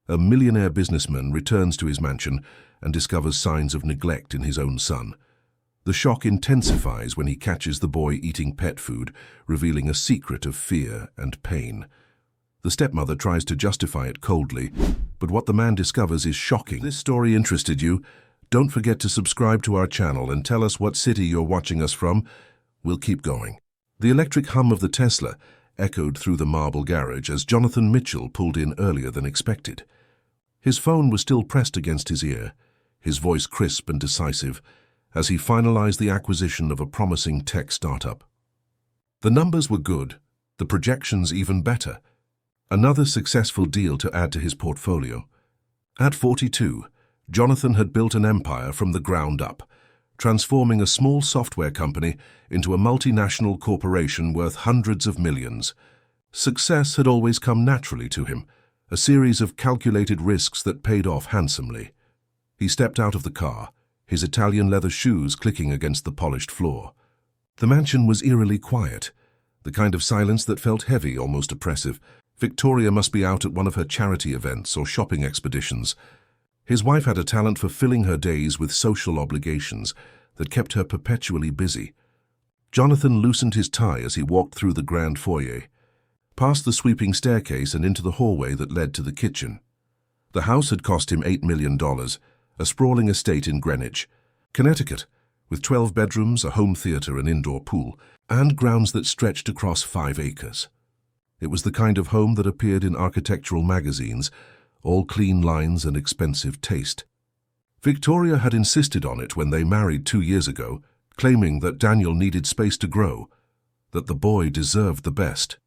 A millionaire businessman returns to his mansion and discovers signs of neglect in his own son. The shock intensifies when he catches the boy eating pet food, revealing a secret of fear and pain. The stepmother tries to justify it coldly, but what the man discovers is shocking. If this story interested you, don't forget to subscribe to our channel and tell us what city you're watching us from. We'll keep going. The electric hum of the Tesla echoed through the marble garage as Jonathan Mitchell pulled in earlier than expected. His phone was still pressed against his ear, his voice crisp and decisive, as he finalized the acquisition of a promising tech startup. The numbers were good, the projections even better. Another successful deal to add to his portfolio. At 42, Jonathan had built an empire from the ground up, transforming a small software company into a multinational corporation worth hundreds of millions. Success had always come naturally to him, a series of calculated risks that paid off handsomely. He stepped out of the car, his Italian leather shoes clicking against the polished floor. The mansion was eerily quiet, the kind of silence that felt heavy, almost oppressive. Victoria must be out at one of her charity events or shopping expeditions. His wife had a talent for filling her days with social obligations that kept her perpetually busy. Jonathan loosened his tie as he walked through the grand foyer, past the sweeping staircase and into the hallway that led to the kitchen. The house had cost him $8 million, a sprawling estate in Greenwich, Connecticut, with 12 bedrooms, a home theater, an indoor pool, and grounds that stretched across 5 acres. It was the kind of home that appeared in architectural magazines, all clean lines and expensive taste. Victoria had insisted on it when they married 2 years ago, claiming that Daniel needed space to grow, that the boy deserved the best.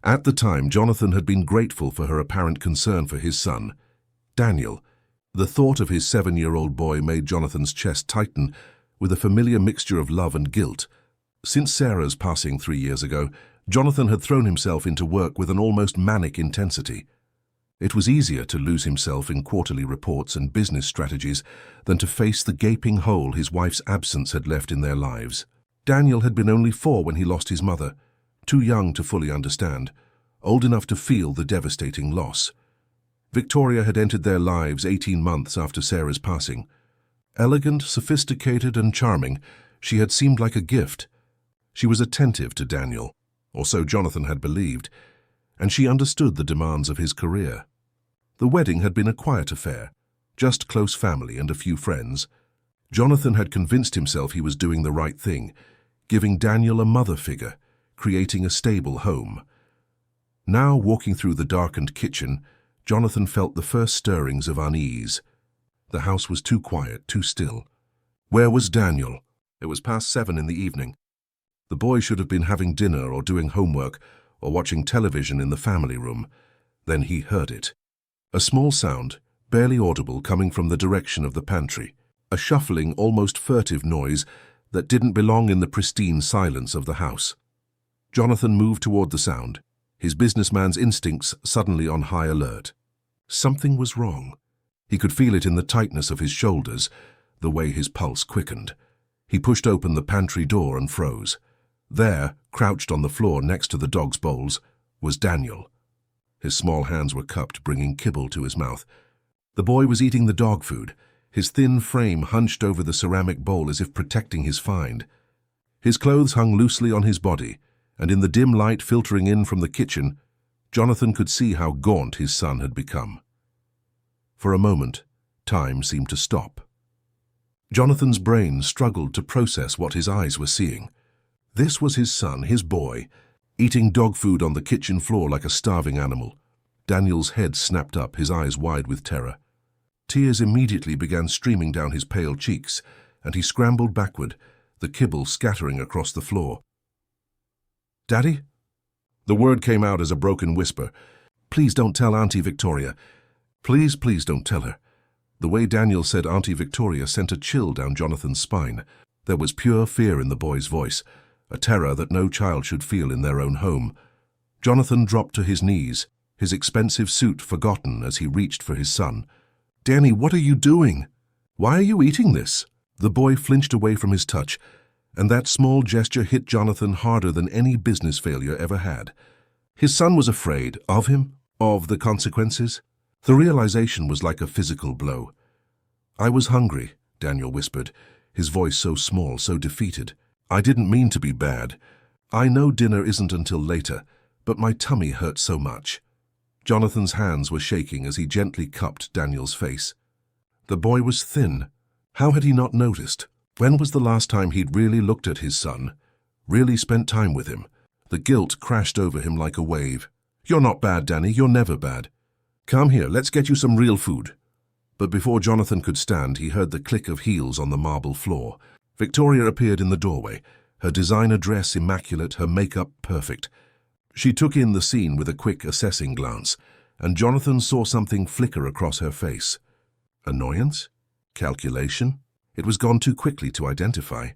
At the time, Jonathan had been grateful for her apparent concern for his son, Daniel. The thought of his 7-year-old boy made Jonathan's chest tighten with a familiar mixture of love and guilt. Since Sarah's passing 3 years ago, Jonathan had thrown himself into work with an almost manic intensity. It was easier to lose himself in quarterly reports and business strategies than to face the gaping hole his wife's absence had left in their lives. Daniel had been only 4 when he lost his mother, too young to fully understand, old enough to feel the devastating loss. Victoria had entered their lives 18 months after Sarah's passing. Elegant, sophisticated, and charming, she had seemed like a gift. She was attentive to Daniel, or so Jonathan had believed, and she understood the demands of his career. The wedding had been a quiet affair, just close family and a few friends. Jonathan had convinced himself he was doing the right thing, giving Daniel a mother figure, creating a stable home. Now, walking through the darkened kitchen, Jonathan felt the first stirrings of unease. The house was too quiet, too still. Where was Daniel? It was past 7 in the evening. The boy should have been having dinner or doing homework or watching television in the family room. Then he heard it. A small sound, barely audible, coming from the direction of the pantry. A shuffling, almost furtive noise that didn't belong in the pristine silence of the house. Jonathan moved toward the sound, his businessman's instincts suddenly on high alert. Something was wrong. He could feel it in the tightness of his shoulders, the way his pulse quickened. He pushed open the pantry door and froze. There, crouched on the floor next to the dog's bowls, was Daniel. His small hands were cupped, bringing kibble to his mouth. The boy was eating the dog food, his thin frame hunched over the ceramic bowl as if protecting his find. His clothes hung loosely on his body, and in the dim light filtering in from the kitchen, Jonathan could see how gaunt his son had become. For a moment, time seemed to stop. Jonathan's brain struggled to process what his eyes were seeing. This was his son, his boy, eating dog food on the kitchen floor like a starving animal. Daniel's head snapped up, his eyes wide with terror. Tears immediately began streaming down his pale cheeks, and he scrambled backward, the kibble scattering across the floor. "Daddy?" The word came out as a broken whisper. "Please don't tell Auntie Victoria. Please, please don't tell her." The way Daniel said Auntie Victoria sent a chill down Jonathan's spine. There was pure fear in the boy's voice, a terror that no child should feel in their own home. Jonathan dropped to his knees, his expensive suit forgotten as he reached for his son. "Danny, what are you doing? Why are you eating this?" The boy flinched away from his touch, and that small gesture hit Jonathan harder than any business failure ever had. His son was afraid of him, of the consequences. The realization was like a physical blow. "I was hungry," Daniel whispered, his voice so small, so defeated. "I didn't mean to be bad. I know dinner isn't until later, but my tummy hurt so much." Jonathan's hands were shaking as he gently cupped Daniel's face. The boy was thin. How had he not noticed? When was the last time he'd really looked at his son, really spent time with him? The guilt crashed over him like a wave. "You're not bad, Danny. You're never bad. Come here, let's get you some real food." But before Jonathan could stand, he heard the click of heels on the marble floor. Victoria appeared in the doorway, her designer dress immaculate, her makeup perfect. She took in the scene with a quick, assessing glance, and Jonathan saw something flicker across her face. Annoyance? Calculation? It was gone too quickly to identify.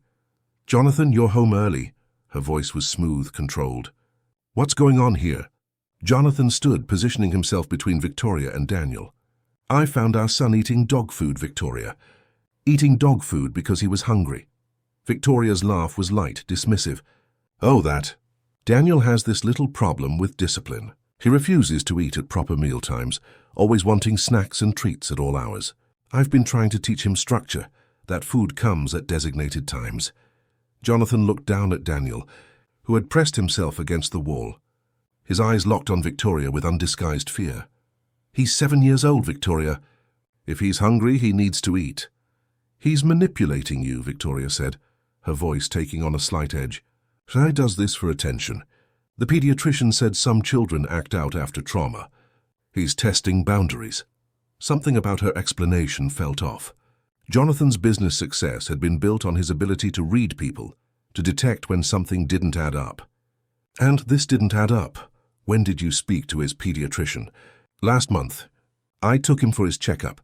"Jonathan, you're home early." Her voice was smooth, controlled. "What's going on here?" Jonathan stood, positioning himself between Victoria and Daniel. "I found our son eating dog food, Victoria. Eating dog food because he was hungry." Victoria's laugh was light, dismissive. "Oh, that. Daniel has this little problem with discipline. He refuses to eat at proper meal times, always wanting snacks and treats at all hours. I've been trying to teach him structure, that food comes at designated times." Jonathan looked down at Daniel, who had pressed himself against the wall. His eyes locked on Victoria with undisguised fear. "He's 7 years old, Victoria. If he's hungry, he needs to eat." "He's manipulating you," Victoria said, her voice taking on a slight edge. "Shai does this for attention. The pediatrician said some children act out after trauma. He's testing boundaries." Something about her explanation felt off. Jonathan's business success had been built on his ability to read people, to detect when something didn't add up. And this didn't add up. "When did you speak to his pediatrician?" "Last month. I took him for his checkup."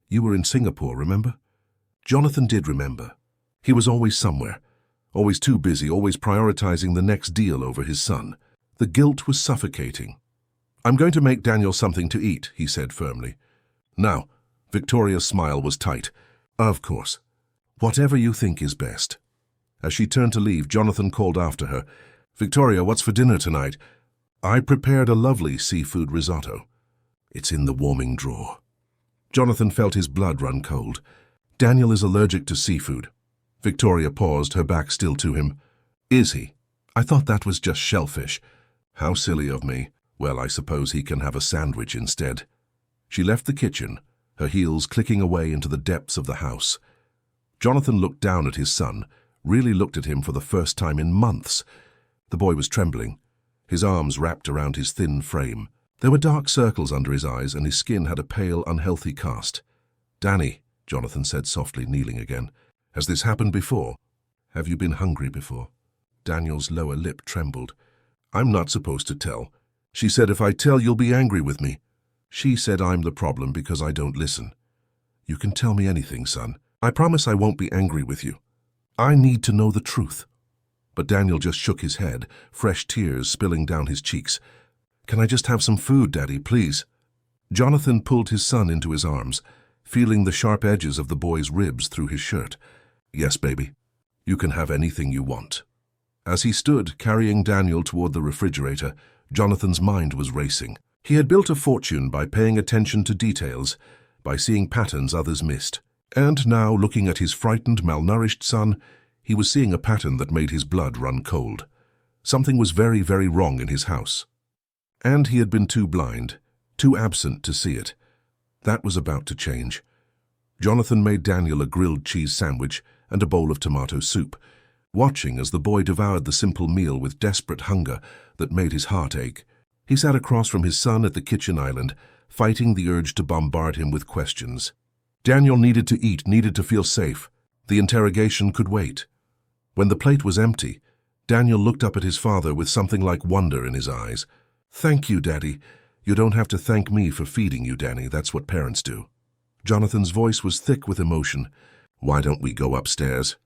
"You were in Singapore, remember?" Jonathan did remember. He was always somewhere, always too busy, always prioritizing the next deal over his son. The guilt was suffocating. "I'm going to make Daniel something to eat," he said firmly. "Now," Victoria's smile was tight. "Of course. Whatever you think is best." As she turned to leave, Jonathan called after her. "Victoria, what's for dinner tonight?" "I prepared a lovely seafood risotto. It's in the warming drawer." Jonathan felt his blood run cold. "Daniel is allergic to seafood." Victoria paused, her back still to him. "Is he? I thought that was just shellfish. How silly of me. Well, I suppose he can have a sandwich instead." She left the kitchen, her heels clicking away into the depths of the house. Jonathan looked down at his son, really looked at him for the first time in months. The boy was trembling, his arms wrapped around his thin frame. There were dark circles under his eyes, and his skin had a pale, unhealthy cast. "Danny," Jonathan said softly, kneeling again, "has this happened before? Have you been hungry before?" Daniel's lower lip trembled. "I'm not supposed to tell. She said if I tell, you'll be angry with me. She said I'm the problem because I don't listen." "You can tell me anything, son. I promise I won't be angry with you. I need to know the truth." But Daniel just shook his head, fresh tears spilling down his cheeks. "Can I just have some food, Daddy, please?" Jonathan pulled his son into his arms, feeling the sharp edges of the boy's ribs through his shirt. "Yes, baby. You can have anything you want." As he stood, carrying Daniel toward the refrigerator, Jonathan's mind was racing. He had built a fortune by paying attention to details, by seeing patterns others missed. And now, looking at his frightened, malnourished son, he was seeing a pattern that made his blood run cold. Something was very, very wrong in his house. And he had been too blind, too absent to see it. That was about to change. Jonathan made Daniel a grilled cheese sandwich and a bowl of tomato soup, watching as the boy devoured the simple meal with desperate hunger that made his heart ache. He sat across from his son at the kitchen island, fighting the urge to bombard him with questions. Daniel needed to eat, needed to feel safe. The interrogation could wait. When the plate was empty, Daniel looked up at his father with something like wonder in his eyes. "Thank you, Daddy. You don't have to thank me for feeding you, Danny. That's what parents do." Jonathan's voice was thick with emotion. "Why don't we go upstairs?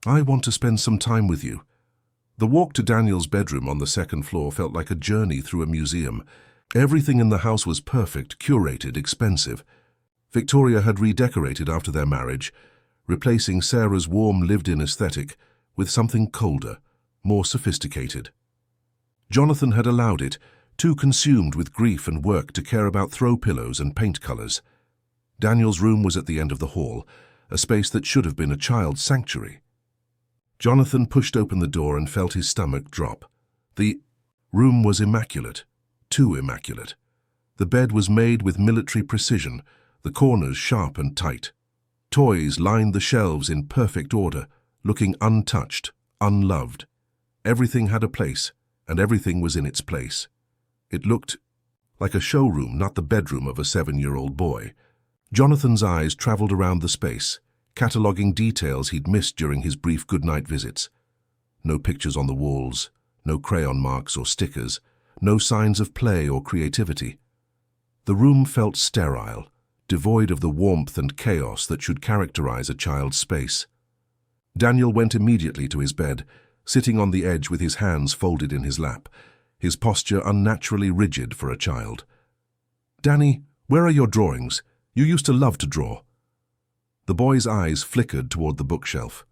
I want to spend some time with you." The walk to Daniel's bedroom on the second floor felt like a journey through a museum. Everything in the house was perfect, curated, expensive. Victoria had redecorated after their marriage, replacing Sarah's warm, lived-in aesthetic with something colder, more sophisticated. Jonathan had allowed it, too consumed with grief and work to care about throw pillows and paint colors. Daniel's room was at the end of the hall, a space that should have been a child's sanctuary. Jonathan pushed open the door and felt his stomach drop. The room was immaculate, too immaculate. The bed was made with military precision, the corners sharp and tight. Toys lined the shelves in perfect order, looking untouched, unloved. Everything had a place, and everything was in its place. It looked like a showroom, not the bedroom of a 7-year-old boy. Jonathan's eyes traveled around the space, cataloguing details he'd missed during his brief goodnight visits. No pictures on the walls, no crayon marks or stickers, no signs of play or creativity. The room felt sterile, devoid of the warmth and chaos that should characterize a child's space. Daniel went immediately to his bed, sitting on the edge with his hands folded in his lap, his posture unnaturally rigid for a child. "Danny, where are your drawings? You used to love to draw." The boy's eyes flickered toward the bookshelf.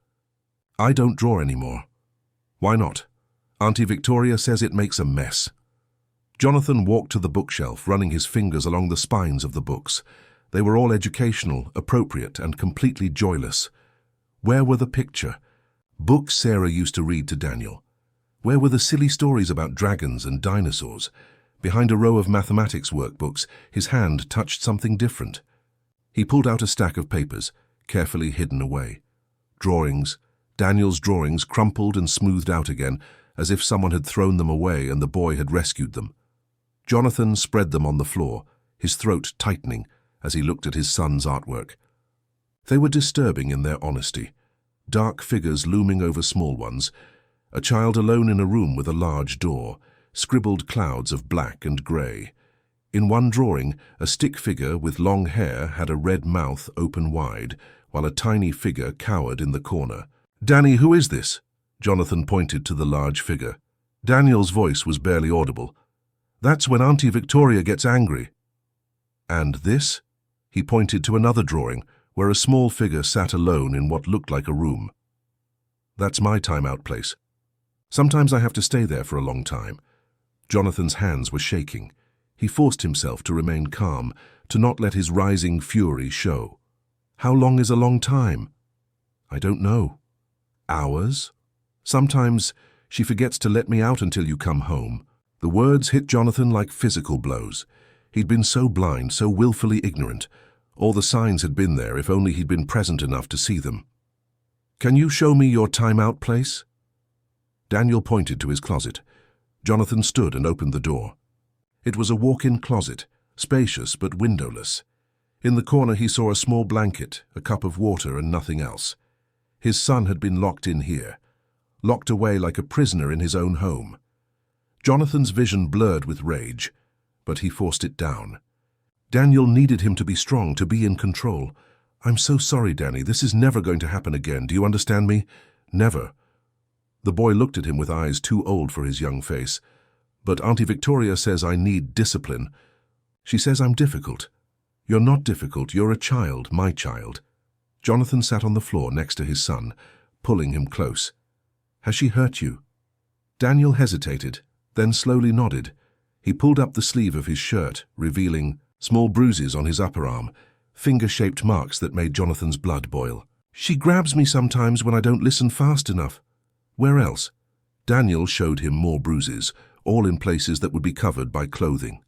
"I don't draw anymore." "Why not?" "Auntie Victoria says it makes a mess." Jonathan walked to the bookshelf, running his fingers along the spines of the books. They were all educational, appropriate, and completely joyless. Where were the picture? Books Sarah used to read to Daniel. Where were the silly stories about dragons and dinosaurs? Behind a row of mathematics workbooks, his hand touched something different. He pulled out a stack of papers, carefully hidden away. Drawings, Daniel's drawings, crumpled and smoothed out again, as if someone had thrown them away and the boy had rescued them. Jonathan spread them on the floor, his throat tightening as he looked at his son's artwork. They were disturbing in their honesty. Dark figures looming over small ones, a child alone in a room with a large door, scribbled clouds of black and grey. In one drawing, a stick figure with long hair had a red mouth open wide, while a tiny figure cowered in the corner. "Danny, who is this?" Jonathan pointed to the large figure. Daniel's voice was barely audible. "That's when Auntie Victoria gets angry." "And this?" He pointed to another drawing, where a small figure sat alone in what looked like a room. "That's my time-out place. Sometimes I have to stay there for a long time." Jonathan's hands were shaking. He forced himself to remain calm, to not let his rising fury show. "How long is a long time?" "I don't know." "Hours?" "Sometimes she forgets to let me out until you come home." The words hit Jonathan like physical blows. He'd been so blind, so willfully ignorant. All the signs had been there if only he'd been present enough to see them. "Can you show me your time-out place?" Daniel pointed to his closet. Jonathan stood and opened the door. It was a walk-in closet, spacious but windowless. In the corner he saw a small blanket, a cup of water, and nothing else. His son had been locked in here, locked away like a prisoner in his own home. Jonathan's vision blurred with rage, but he forced it down. Daniel needed him to be strong, to be in control. "I'm so sorry, Danny. This is never going to happen again. Do you understand me? Never." The boy looked at him with eyes too old for his young face. "But Auntie Victoria says I need discipline. She says I'm difficult." "You're not difficult. You're a child, my child." Jonathan sat on the floor next to his son, pulling him close. "Has she hurt you?" Daniel hesitated, then slowly nodded. He pulled up the sleeve of his shirt, revealing small bruises on his upper arm, finger-shaped marks that made Jonathan's blood boil. "She grabs me sometimes when I don't listen fast enough." "Where else?" Daniel showed him more bruises, all in places that would be covered by clothing.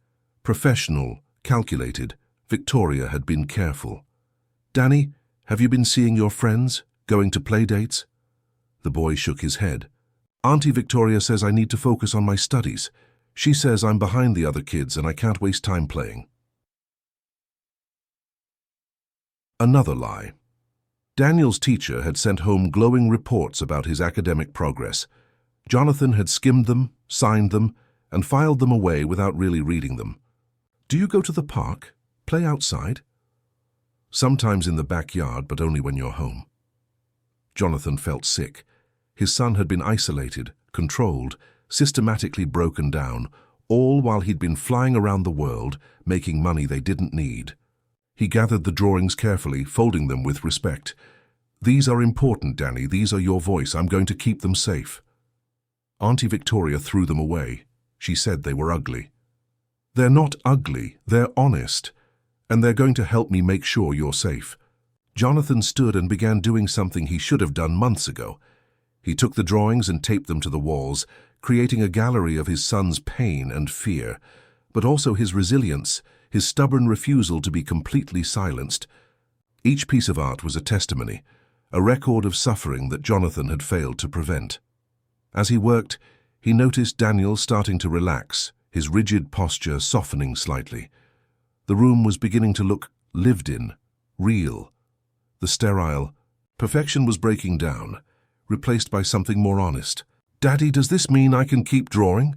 Professional, calculated, Victoria had been careful. "Danny, have you been seeing your friends, going to play dates?" The boy shook his head. "Auntie Victoria says I need to focus on my studies. She says I'm behind the other kids and I can't waste time playing." Another lie. Daniel's teacher had sent home glowing reports about his academic progress. Jonathan had skimmed them, signed them, and filed them away without really reading them. "Do you go to the park? Play outside?" "Sometimes in the backyard, but only when you're home." Jonathan felt sick. His son had been isolated, controlled, systematically broken down, all while he'd been flying around the world, making money they didn't need. He gathered the drawings carefully, folding them with respect. "These are important, Danny. These are your voice. I'm going to keep them safe." Auntie Victoria threw them away. She said they were ugly. They're not ugly, they're honest, and they're going to help me make sure you're safe. Jonathan stood and began doing something he should have done months ago. He took the drawings and taped them to the walls, creating a gallery of his son's pain and fear, but also his resilience, his stubborn refusal to be completely silenced. Each piece of art was a testimony, a record of suffering that Jonathan had failed to prevent. As he worked, he noticed Daniel starting to relax, his rigid posture softening slightly. The room was beginning to look lived in, real. The sterile perfection was breaking down, replaced by something more honest. "Daddy, does this mean I can keep drawing?"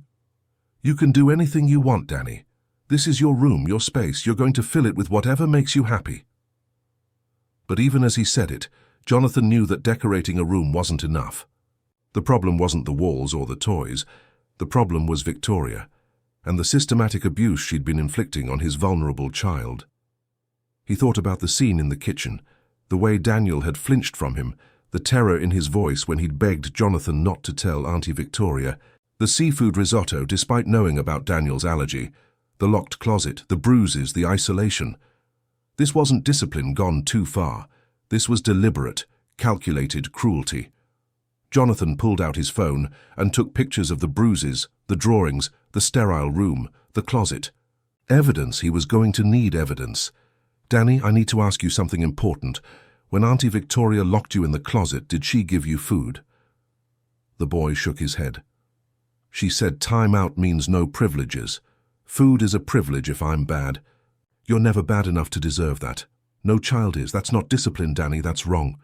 "You can do anything you want, Danny. This is your room, your space. You're going to fill it with whatever makes you happy." But even as he said it, Jonathan knew that decorating a room wasn't enough. The problem wasn't the walls or the toys. The problem was Victoria, and the systematic abuse she'd been inflicting on his vulnerable child. He thought about the scene in the kitchen, the way Daniel had flinched from him, the terror in his voice when he'd begged Jonathan not to tell Auntie Victoria, the seafood risotto despite knowing about Daniel's allergy, the locked closet, the bruises, the isolation. This wasn't discipline gone too far. This was deliberate, calculated cruelty. Jonathan pulled out his phone and took pictures of the bruises, the drawings, the sterile room, the closet. Evidence. He was going to need evidence. "Danny, I need to ask you something important. When Auntie Victoria locked you in the closet, did she give you food?" The boy shook his head. "She said time out means no privileges. Food is a privilege if I'm bad. You're never bad enough to deserve that. No child is. That's not discipline, Danny. That's wrong.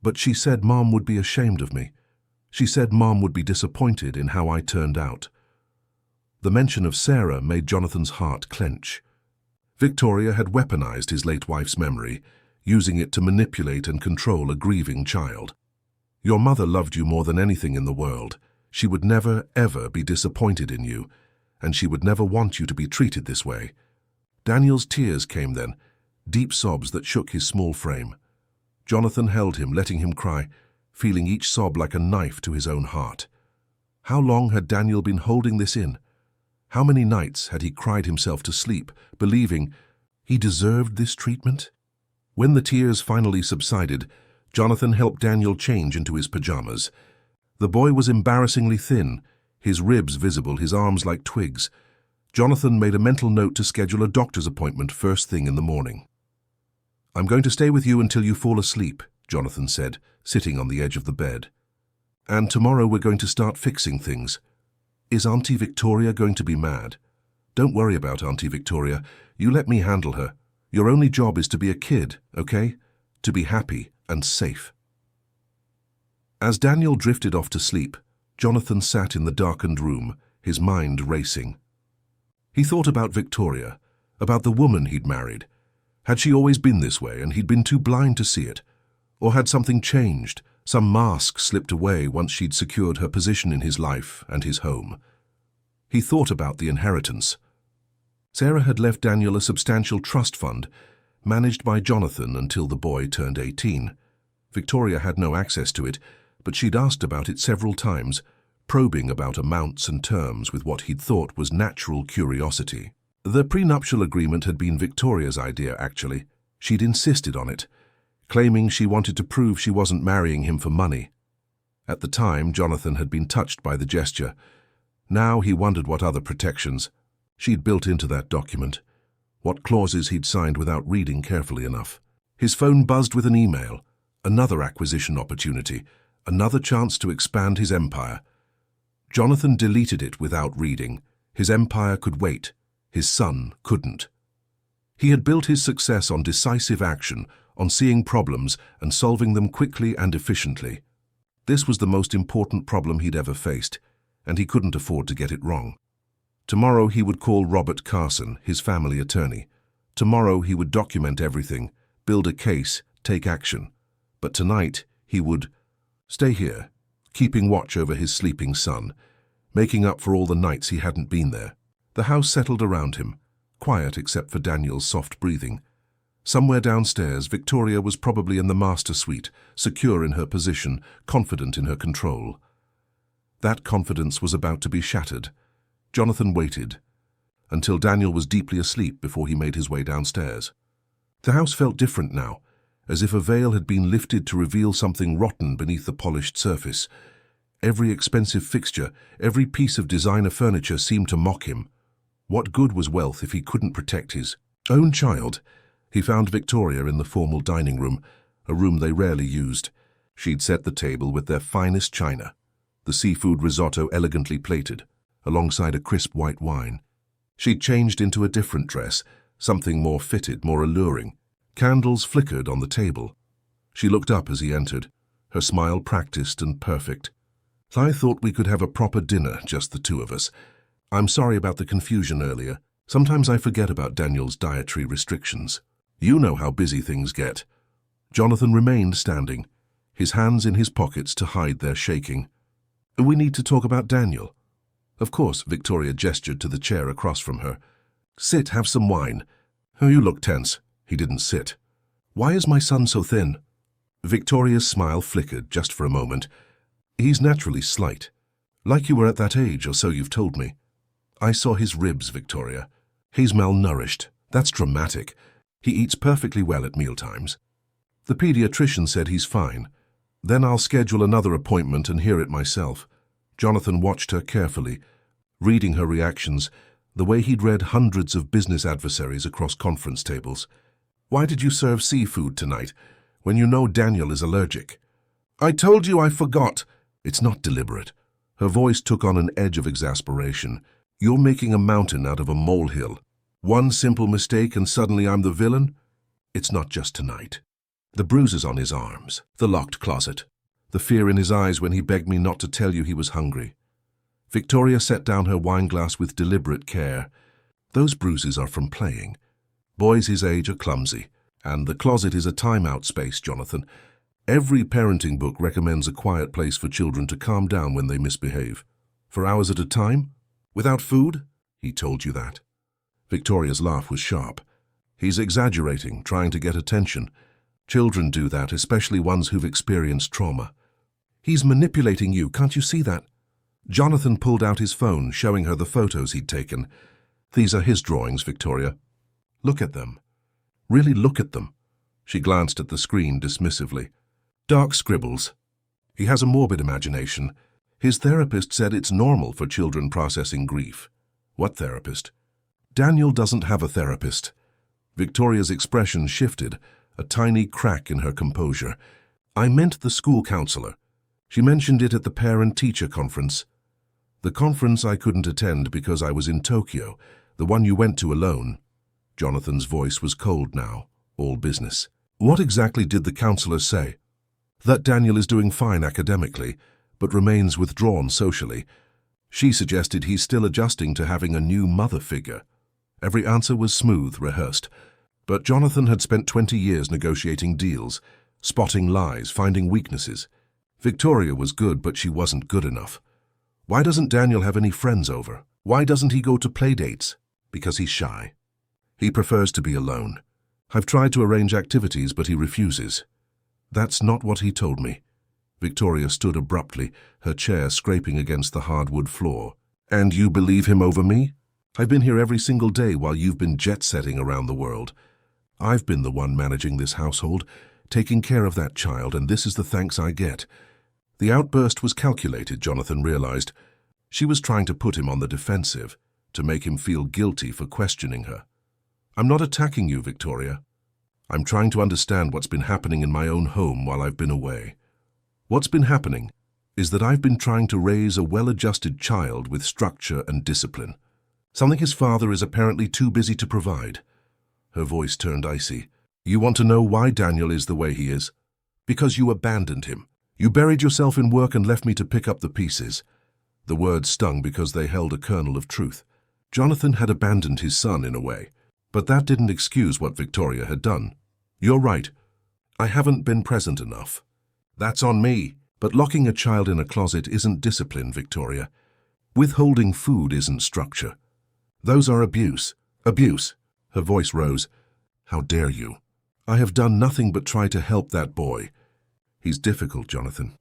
But she said Mom would be ashamed of me. She said Mom would be disappointed in how I turned out." The mention of Sarah made Jonathan's heart clench. Victoria had weaponized his late wife's memory, using it to manipulate and control a grieving child. "Your mother loved you more than anything in the world. She would never, ever be disappointed in you, and she would never want you to be treated this way." Daniel's tears came then, deep sobs that shook his small frame. Jonathan held him, letting him cry, feeling each sob like a knife to his own heart. How long had Daniel been holding this in? How many nights had he cried himself to sleep, believing he deserved this treatment? When the tears finally subsided, Jonathan helped Daniel change into his pajamas. The boy was embarrassingly thin, his ribs visible, his arms like twigs. Jonathan made a mental note to schedule a doctor's appointment first thing in the morning. "I'm going to stay with you until you fall asleep," Jonathan said, sitting on the edge of the bed. "And tomorrow we're going to start fixing things. Is Auntie Victoria going to be mad? Don't worry about Auntie Victoria. You let me handle her. Your only job is to be a kid, okay? To be happy and safe." As Daniel drifted off to sleep, Jonathan sat in the darkened room, his mind racing. He thought about Victoria, about the woman he'd married. Had she always been this way and he'd been too blind to see it? Or had something changed, some mask slipped away once she'd secured her position in his life and his home? He thought about the inheritance. Sarah had left Daniel a substantial trust fund, managed by Jonathan until the boy turned 18. Victoria had no access to it, but she'd asked about it several times, probing about amounts and terms with what he'd thought was natural curiosity. The prenuptial agreement had been Victoria's idea, actually. She'd insisted on it, claiming she wanted to prove she wasn't marrying him for money. At the time, Jonathan had been touched by the gesture. Now he wondered what other protections she'd built into that document, what clauses he'd signed without reading carefully enough. His phone buzzed with an email, another acquisition opportunity, another chance to expand his empire. Jonathan deleted it without reading. His empire could wait. His son couldn't. He had built his success on decisive action, on seeing problems and solving them quickly and efficiently. This was the most important problem he'd ever faced, and he couldn't afford to get it wrong. Tomorrow he would call Robert Carson, his family attorney. Tomorrow he would document everything, build a case, take action. But tonight he would stay here, keeping watch over his sleeping son, making up for all the nights he hadn't been there. The house settled around him, quiet except for Daniel's soft breathing. Somewhere downstairs, Victoria was probably in the master suite, secure in her position, confident in her control. That confidence was about to be shattered. Jonathan waited. until Daniel was deeply asleep before he made his way downstairs. The house felt different now, as if a veil had been lifted to reveal something rotten beneath the polished surface. Every expensive fixture, every piece of designer furniture seemed to mock him. What good was wealth if he couldn't protect his own child? He found Victoria in the formal dining room, a room they rarely used. She'd set the table with their finest china, the seafood risotto elegantly plated, alongside a crisp white wine. She'd changed into a different dress, something more fitted, more alluring. Candles flickered on the table. She looked up as he entered, her smile practiced and perfect. "I thought we could have a proper dinner, just the two of us. I'm sorry about the confusion earlier. Sometimes I forget about Daniel's dietary restrictions. You know how busy things get." Jonathan remained standing, his hands in his pockets to hide their shaking. "We need to talk about Daniel." "Of course," Victoria gestured to the chair across from her. "Sit, have some wine." "Oh, you look tense." He didn't sit. "Why is my son so thin?" Victoria's smile flickered just for a moment. "He's naturally slight. Like you were at that age, or so you've told me." "I saw his ribs, Victoria. He's malnourished. That's dramatic. He eats perfectly well at mealtimes. The pediatrician said he's fine. Then I'll schedule another appointment and hear it myself." Jonathan watched her carefully, reading her reactions, the way he'd read hundreds of business adversaries across conference tables. "Why did you serve seafood tonight, when you know Daniel is allergic?" "I told you I forgot." "It's not deliberate." Her voice took on an edge of exasperation. "You're making a mountain out of a molehill. One simple mistake and suddenly I'm the villain?" "It's not just tonight. The bruises on his arms, the locked closet, the fear in his eyes when he begged me not to tell you he was hungry." Victoria set down her wineglass with deliberate care. "Those bruises are from playing. Boys his age are clumsy, and the closet is a time-out space, Jonathan. Every parenting book recommends a quiet place for children to calm down when they misbehave. For hours at a time? Without food? He told you that." Victoria's laugh was sharp. "He's exaggerating, trying to get attention. Children do that, especially ones who've experienced trauma." "He's manipulating you, can't you see that?" Jonathan pulled out his phone, showing her the photos he'd taken. "These are his drawings, Victoria. Look at them. Really look at them." She glanced at the screen dismissively. "Dark scribbles. He has a morbid imagination. His therapist said it's normal for children processing grief." "What therapist?" "Daniel doesn't have a therapist." Victoria's expression shifted, a tiny crack in her composure. "I meant the school counselor. She mentioned it at the parent-teacher conference." "The conference I couldn't attend because I was in Tokyo, the one you went to alone." Jonathan's voice was cold now, all business. "What exactly did the counselor say?" "That Daniel is doing fine academically, but remains withdrawn socially. She suggested he's still adjusting to having a new mother figure." Every answer was smooth, rehearsed. But Jonathan had spent 20 years negotiating deals, spotting lies, finding weaknesses. Victoria was good, but she wasn't good enough. "Why doesn't Daniel have any friends over? Why doesn't he go to play dates?" "Because he's shy. He prefers to be alone. I've tried to arrange activities, but he refuses." "That's not what he told me." Victoria stood abruptly, her chair scraping against the hardwood floor. "And you believe him over me? I've been here every single day while you've been jet-setting around the world. I've been the one managing this household, taking care of that child, and this is the thanks I get." The outburst was calculated, Jonathan realized. She was trying to put him on the defensive, to make him feel guilty for questioning her. "I'm not attacking you, Victoria. I'm trying to understand what's been happening in my own home while I've been away. What's been happening is that I've been trying to raise a well-adjusted child with structure and discipline, something his father is apparently too busy to provide." Her voice turned icy. "You want to know why Daniel is the way he is? Because you abandoned him. You buried yourself in work and left me to pick up the pieces." The words stung because they held a kernel of truth. Jonathan had abandoned his son in a way, but that didn't excuse what Victoria had done. "You're right. I haven't been present enough. That's on me. But locking a child in a closet isn't discipline, Victoria. Withholding food isn't structure. Those are abuse. Abuse." Her voice rose. "How dare you? I have done nothing but try to help that boy. He's difficult, Jonathan.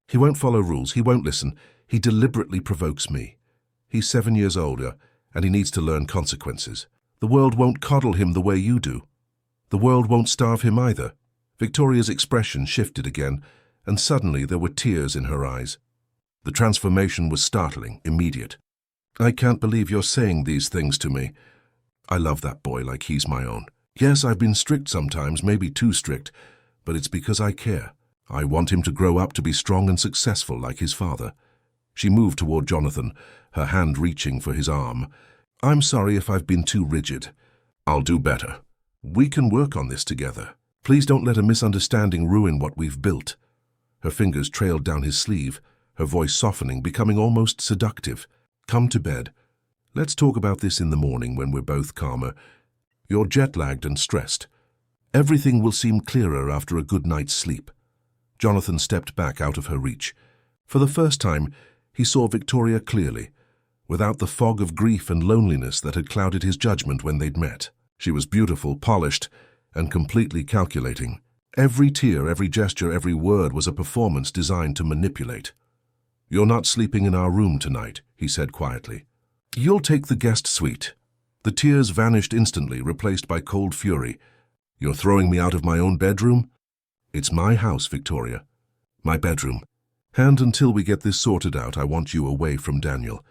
He won't follow rules. He won't listen. He deliberately provokes me. He's 7 years older, and he needs to learn consequences. The world won't coddle him the way you do. The world won't starve him either. Victoria's expression shifted again, and suddenly there were tears in her eyes. The transformation was startling, immediate. I can't believe you're saying these things to me. I love that boy like he's my own. Yes, I've been strict sometimes, maybe too strict, but it's because I care. I want him to grow up to be strong and successful like his father. She moved toward Jonathan, her hand reaching for his arm. I'm sorry if I've been too rigid. I'll do better. We can work on this together. Please don't let a misunderstanding ruin what we've built. Her fingers trailed down his sleeve, her voice softening, becoming almost seductive. Come to bed. Let's talk about this in the morning when we're both calmer. You're jet-lagged and stressed. Everything will seem clearer after a good night's sleep. Jonathan stepped back out of her reach. For the first time, he saw Victoria clearly, without the fog of grief and loneliness that had clouded his judgment when they'd met. She was beautiful, polished, and completely calculating. Every tear, every gesture, every word was a performance designed to manipulate. You're not sleeping in our room tonight, he said quietly. You'll take the guest suite. The tears vanished instantly, replaced by cold fury. You're throwing me out of my own bedroom? It's my house, Victoria. My bedroom. And until we get this sorted out, I want you away from Daniel.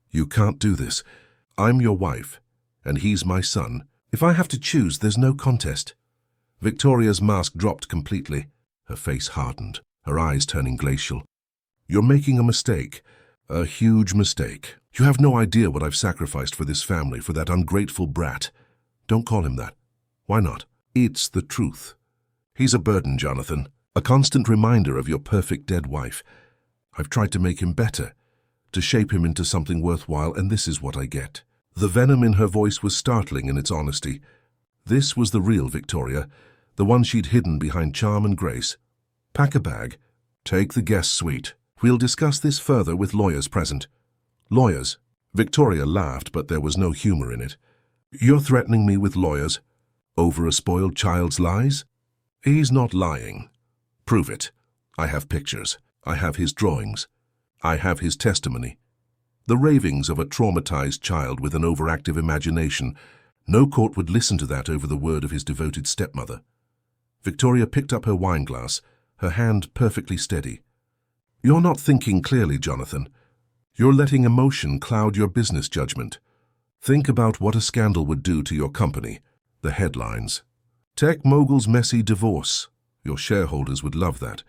You can't do this. I'm your wife, and he's my son. If I have to choose, there's no contest. Victoria's mask dropped completely. Her face hardened, her eyes turning glacial. You're making a mistake. A huge mistake. You have no idea what I've sacrificed for this family, for that ungrateful brat. Don't call him that. Why not? It's the truth. He's a burden, Jonathan. A constant reminder of your perfect dead wife. I've tried to make him better, to shape him into something worthwhile, and this is what I get. The venom in her voice was startling in its honesty. This was the real Victoria, the one she'd hidden behind charm and grace. Pack a bag. Take the guest suite. We'll discuss this further with lawyers present. Lawyers? Victoria laughed, but there was no humor in it. You're threatening me with lawyers? Over a spoiled child's lies? He's not lying. Prove it. I have pictures. I have his drawings. I have his testimony. The ravings of a traumatized child with an overactive imagination. No court would listen to that over the word of his devoted stepmother. Victoria picked up her wineglass, her hand perfectly steady. You're not thinking clearly, Jonathan. You're letting emotion cloud your business judgment. Think about what a scandal would do to your company. The headlines. Tech mogul's messy divorce. Your shareholders would love that.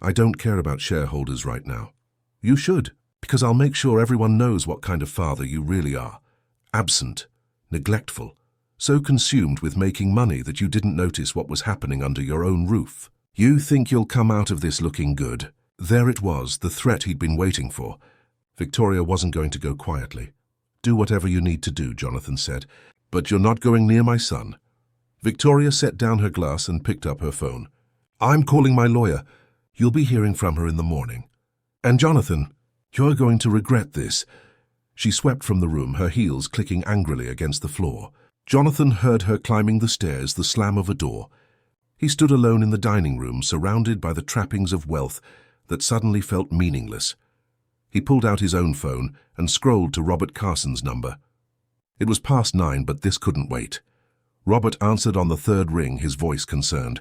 I don't care about shareholders right now. You should, because I'll make sure everyone knows what kind of father you really are. Absent, neglectful, so consumed with making money that you didn't notice what was happening under your own roof. You think you'll come out of this looking good. There it was, the threat he'd been waiting for. Victoria wasn't going to go quietly. Do whatever you need to do, Jonathan said, but you're not going near my son. Victoria set down her glass and picked up her phone. I'm calling my lawyer. You'll be hearing from her in the morning. And Jonathan, you're going to regret this. She swept from the room, her heels clicking angrily against the floor. Jonathan heard her climbing the stairs, the slam of a door. He stood alone in the dining room, surrounded by the trappings of wealth that suddenly felt meaningless. He pulled out his own phone and scrolled to Robert Carson's number. It was past 9, but this couldn't wait. Robert answered on the third ring, his voice concerned.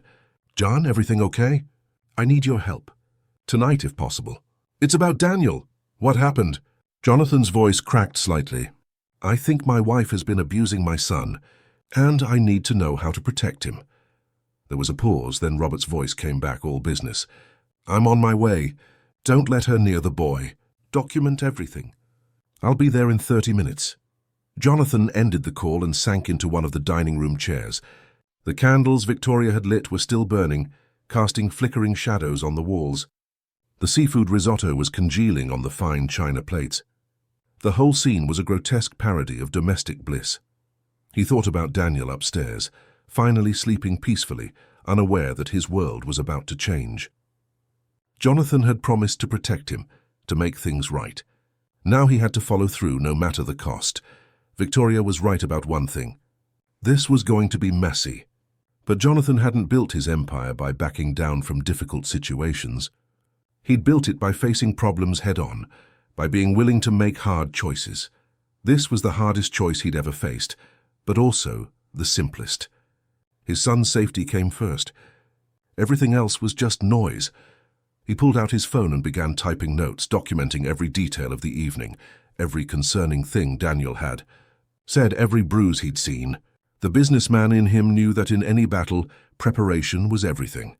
John, everything okay? I need your help. Tonight, if possible. It's about Daniel. What happened? Jonathan's voice cracked slightly. I think my wife has been abusing my son, and I need to know how to protect him. There was a pause, then Robert's voice came back, all business. I'm on my way. Don't let her near the boy. Document everything. I'll be there in 30 minutes. Jonathan ended the call and sank into one of the dining room chairs. The candles Victoria had lit were still burning, casting flickering shadows on the walls. The seafood risotto was congealing on the fine china plates. The whole scene was a grotesque parody of domestic bliss. He thought about Daniel upstairs, finally sleeping peacefully, unaware that his world was about to change. Jonathan had promised to protect him, to make things right. Now he had to follow through, no matter the cost. Victoria was right about one thing. This was going to be messy. But Jonathan hadn't built his empire by backing down from difficult situations. He'd built it by facing problems head-on, by being willing to make hard choices. This was the hardest choice he'd ever faced, but also the simplest. His son's safety came first. Everything else was just noise. He pulled out his phone and began typing notes, documenting every detail of the evening, every concerning thing Daniel had said, every bruise he'd seen. The businessman in him knew that in any battle, preparation was everything.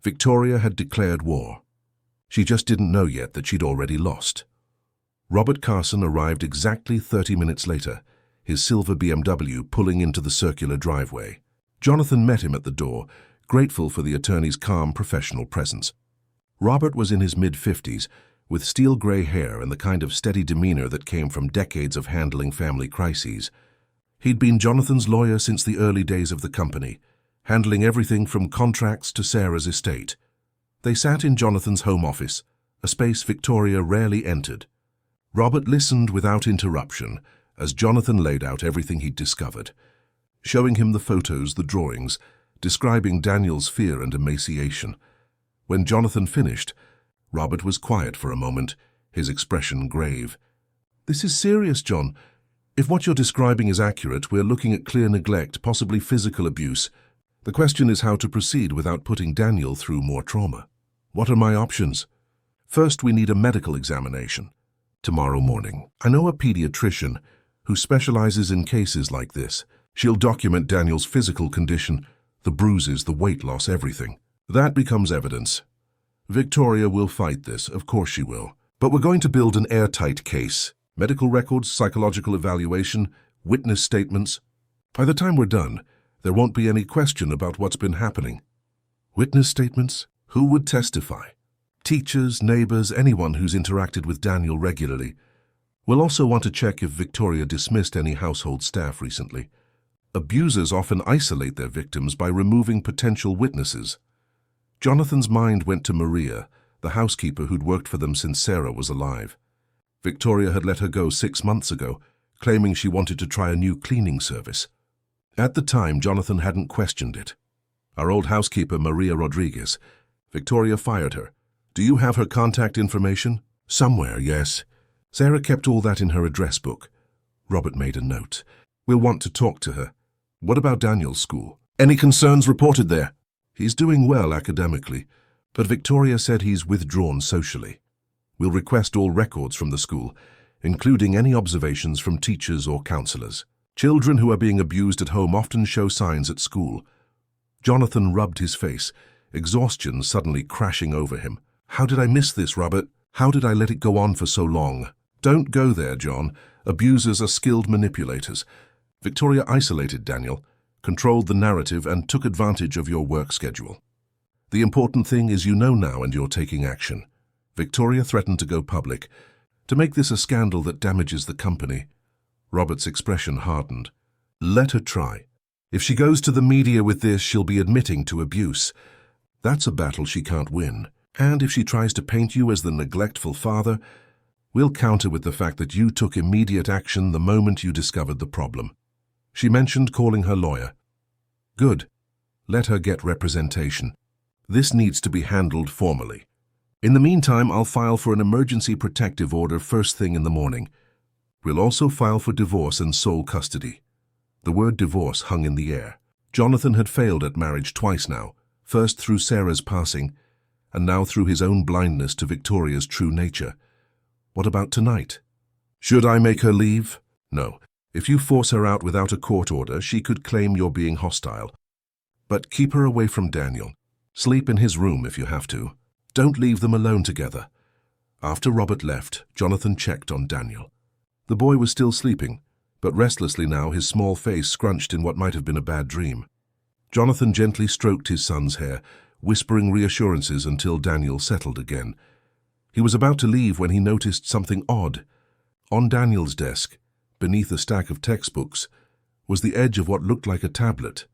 Victoria had declared war. She just didn't know yet that she'd already lost. Robert Carson arrived exactly 30 minutes later, his silver BMW pulling into the circular driveway. Jonathan met him at the door, grateful for the attorney's calm, professional presence. Robert was in his mid-50s, with steel-gray hair and the kind of steady demeanor that came from decades of handling family crises. He'd been Jonathan's lawyer since the early days of the company, handling everything from contracts to Sarah's estate. They sat in Jonathan's home office, a space Victoria rarely entered. Robert listened without interruption as Jonathan laid out everything he'd discovered, showing him the photos, the drawings, describing Daniel's fear and emaciation. When Jonathan finished, Robert was quiet for a moment, his expression grave. "This is serious, John. If what you're describing is accurate, we're looking at clear neglect, possibly physical abuse. The question is how to proceed without putting Daniel through more trauma. What are my options? First, we need a medical examination. Tomorrow morning. I know a pediatrician who specializes in cases like this. She'll document Daniel's physical condition, the bruises, the weight loss, everything. That becomes evidence. Victoria will fight this, of course she will. But we're going to build an airtight case. Medical records, psychological evaluation, witness statements. By the time we're done, there won't be any question about what's been happening. Witness statements? Who would testify? Teachers, neighbors, anyone who's interacted with Daniel regularly. We'll also want to check if Victoria dismissed any household staff recently. Abusers often isolate their victims by removing potential witnesses. Jonathan's mind went to Maria, the housekeeper who'd worked for them since Sarah was alive. Victoria had let her go 6 months ago, claiming she wanted to try a new cleaning service. At the time, Jonathan hadn't questioned it. Our old housekeeper, Maria Rodriguez. Victoria fired her. Do you have her contact information? Somewhere, yes. Sarah kept all that in her address book. Robert made a note. We'll want to talk to her. What about Daniel's school? Any concerns reported there? He's doing well academically, but Victoria said he's withdrawn socially. We'll request all records from the school, including any observations from teachers or counselors. Children who are being abused at home often show signs at school. Jonathan rubbed his face, exhaustion suddenly crashing over him. How did I miss this, Robert? How did I let it go on for so long? Don't go there, John. Abusers are skilled manipulators. Victoria isolated Daniel, controlled the narrative, and took advantage of your work schedule. The important thing is you know now and you're taking action. Victoria threatened to go public, to make this a scandal that damages the company. Robert's expression hardened. Let her try. If she goes to the media with this, she'll be admitting to abuse. That's a battle she can't win. And if she tries to paint you as the neglectful father, we'll counter with the fact that you took immediate action the moment you discovered the problem. She mentioned calling her lawyer. Good. Let her get representation. This needs to be handled formally. In the meantime, I'll file for an emergency protective order first thing in the morning. We'll also file for divorce and sole custody. The word divorce hung in the air. Jonathan had failed at marriage twice now, first through Sarah's passing, and now through his own blindness to Victoria's true nature. What about tonight? Should I make her leave? No. If you force her out without a court order, she could claim you're being hostile. But keep her away from Daniel. Sleep in his room if you have to. Don't leave them alone together. After Robert left, Jonathan checked on Daniel. The boy was still sleeping, but restlessly now, his small face scrunched in what might have been a bad dream. Jonathan gently stroked his son's hair, whispering reassurances until Daniel settled again. He was about to leave when he noticed something odd. On Daniel's desk, beneath a stack of textbooks, was the edge of what looked like a tablet.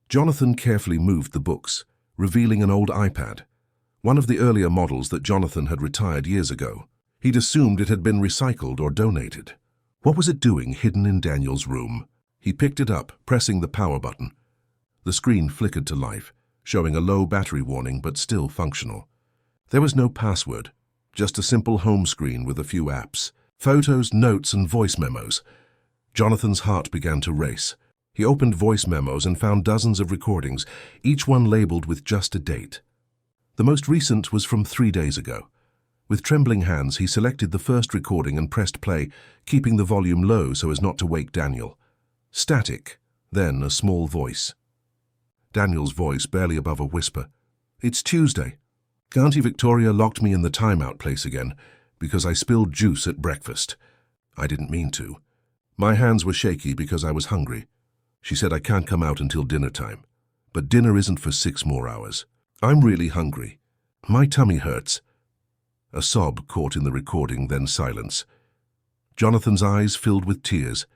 Jonathan carefully moved the books, revealing an old iPad, one of the earlier models that Jonathan had retired years ago. He'd assumed it had been recycled or donated. What was it doing hidden in Daniel's room? He picked it up, pressing the power button. The screen flickered to life, showing a low battery warning but still functional. There was no password, just a simple home screen with a few apps. Photos, notes, and voice memos. Jonathan's heart began to race. He opened voice memos and found dozens of recordings, each one labeled with just a date. The most recent was from 3 days ago. With trembling hands, he selected the first recording and pressed play, keeping the volume low so as not to wake Daniel. Static, then a small voice. Daniel's voice barely above a whisper. "It's Tuesday. Auntie Victoria locked me in the timeout place again because I spilled juice at breakfast. I didn't mean to. My hands were shaky because I was hungry. She said I can't come out until dinner time. But dinner isn't for 6 more hours. I'm really hungry. My tummy hurts." A sob caught in the recording, then silence. Jonathan's eyes filled with tears.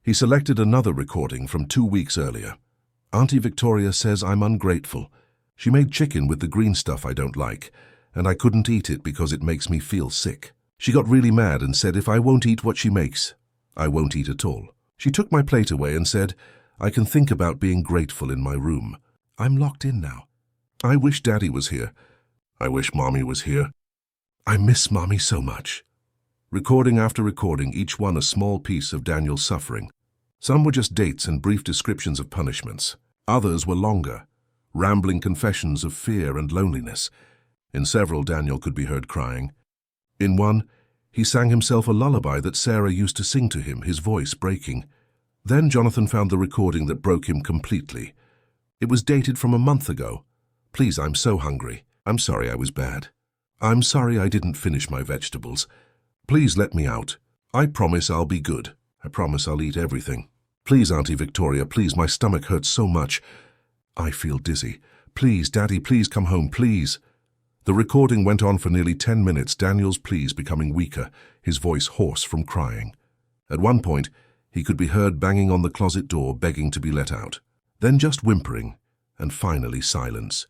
He selected another recording from 2 weeks earlier. "Auntie Victoria says I'm ungrateful. She made chicken with the green stuff I don't like, and I couldn't eat it because it makes me feel sick. She got really mad and said if I won't eat what she makes, I won't eat at all. She took my plate away and said, I can think about being grateful in my room. I'm locked in now. I wish Daddy was here. I wish Mommy was here. I miss Mommy so much." Recording after recording, each one a small piece of Daniel's suffering. Some were just dates and brief descriptions of punishments. Others were longer, rambling confessions of fear and loneliness. In several, Daniel could be heard crying. In one, he sang himself a lullaby that Sarah used to sing to him, his voice breaking. Then Jonathan found the recording that broke him completely. It was dated from a month ago. "Please, I'm so hungry. I'm sorry I was bad. I'm sorry I didn't finish my vegetables. Please let me out. I promise I'll be good. I promise I'll eat everything. Please, Auntie Victoria, please, my stomach hurts so much. I feel dizzy. Please, Daddy, please come home, please." The recording went on for nearly 10 minutes, Daniel's pleas becoming weaker, his voice hoarse from crying. At one point, he could be heard banging on the closet door, begging to be let out. Then just whimpering, and finally silence.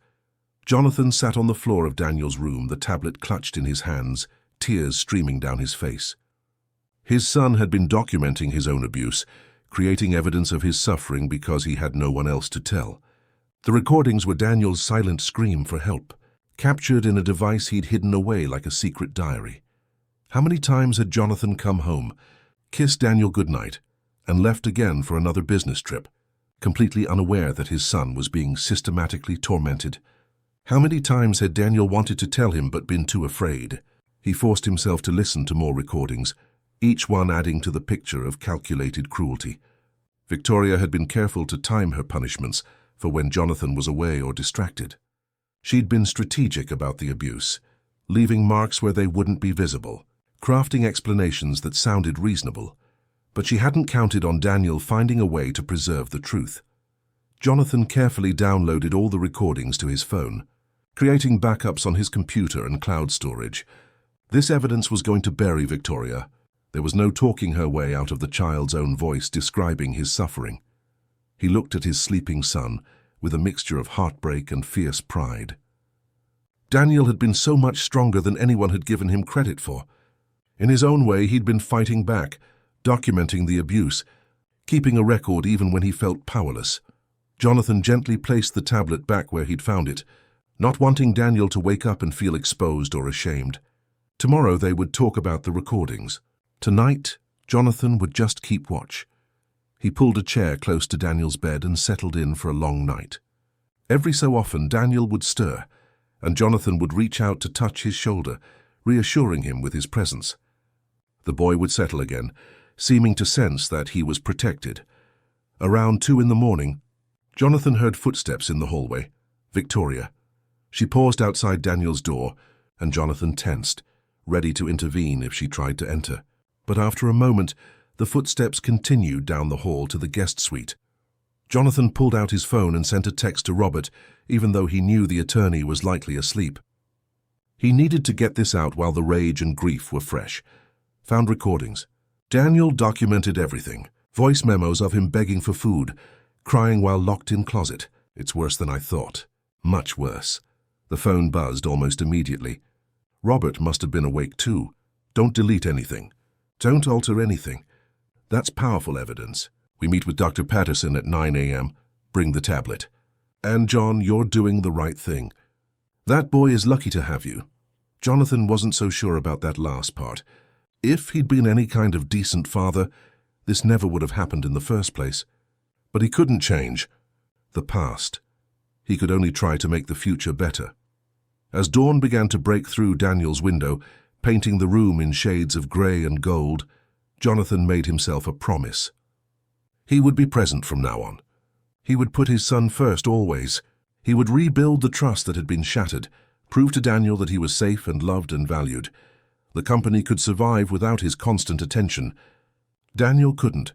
Jonathan sat on the floor of Daniel's room, the tablet clutched in his hands, tears streaming down his face. His son had been documenting his own abuse, creating evidence of his suffering because he had no one else to tell. The recordings were Daniel's silent scream for help, captured in a device he'd hidden away like a secret diary. How many times had Jonathan come home, kissed Daniel goodnight, and left again for another business trip, completely unaware that his son was being systematically tormented? How many times had Daniel wanted to tell him but been too afraid? He forced himself to listen to more recordings, each one adding to the picture of calculated cruelty. Victoria had been careful to time her punishments for when Jonathan was away or distracted. She'd been strategic about the abuse, leaving marks where they wouldn't be visible, crafting explanations that sounded reasonable. But she hadn't counted on Daniel finding a way to preserve the truth. Jonathan carefully downloaded all the recordings to his phone, creating backups on his computer and cloud storage. This evidence was going to bury Victoria. There was no talking her way out of the child's own voice describing his suffering. He looked at his sleeping son with a mixture of heartbreak and fierce pride. Daniel had been so much stronger than anyone had given him credit for. In his own way, he'd been fighting back, documenting the abuse, keeping a record even when he felt powerless. Jonathan gently placed the tablet back where he'd found it, not wanting Daniel to wake up and feel exposed or ashamed. Tomorrow they would talk about the recordings. Tonight, Jonathan would just keep watch. He pulled a chair close to Daniel's bed and settled in for a long night. Every so often, Daniel would stir, and Jonathan would reach out to touch his shoulder, reassuring him with his presence. The boy would settle again, seeming to sense that he was protected. Around 2 in the morning, Jonathan heard footsteps in the hallway. Victoria. She paused outside Daniel's door, and Jonathan tensed, ready to intervene if she tried to enter. But after a moment, the footsteps continued down the hall to the guest suite. Jonathan pulled out his phone and sent a text to Robert, even though he knew the attorney was likely asleep. He needed to get this out while the rage and grief were fresh. Found recordings. Daniel documented everything. Voice memos of him begging for food, crying while locked in closet. It's worse than I thought. Much worse. The phone buzzed almost immediately. Robert must have been awake too. Don't delete anything. Don't alter anything. That's powerful evidence. We meet with Dr. Patterson at 9 a.m. Bring the tablet. And John, you're doing the right thing. That boy is lucky to have you. Jonathan wasn't so sure about that last part. If he'd been any kind of decent father, this never would have happened in the first place. But he couldn't change the past. He could only try to make the future better. As dawn began to break through Daniel's window, painting the room in shades of grey and gold, Jonathan made himself a promise. He would be present from now on. He would put his son first always. He would rebuild the trust that had been shattered, prove to Daniel that he was safe and loved and valued. The company could survive without his constant attention. Daniel couldn't.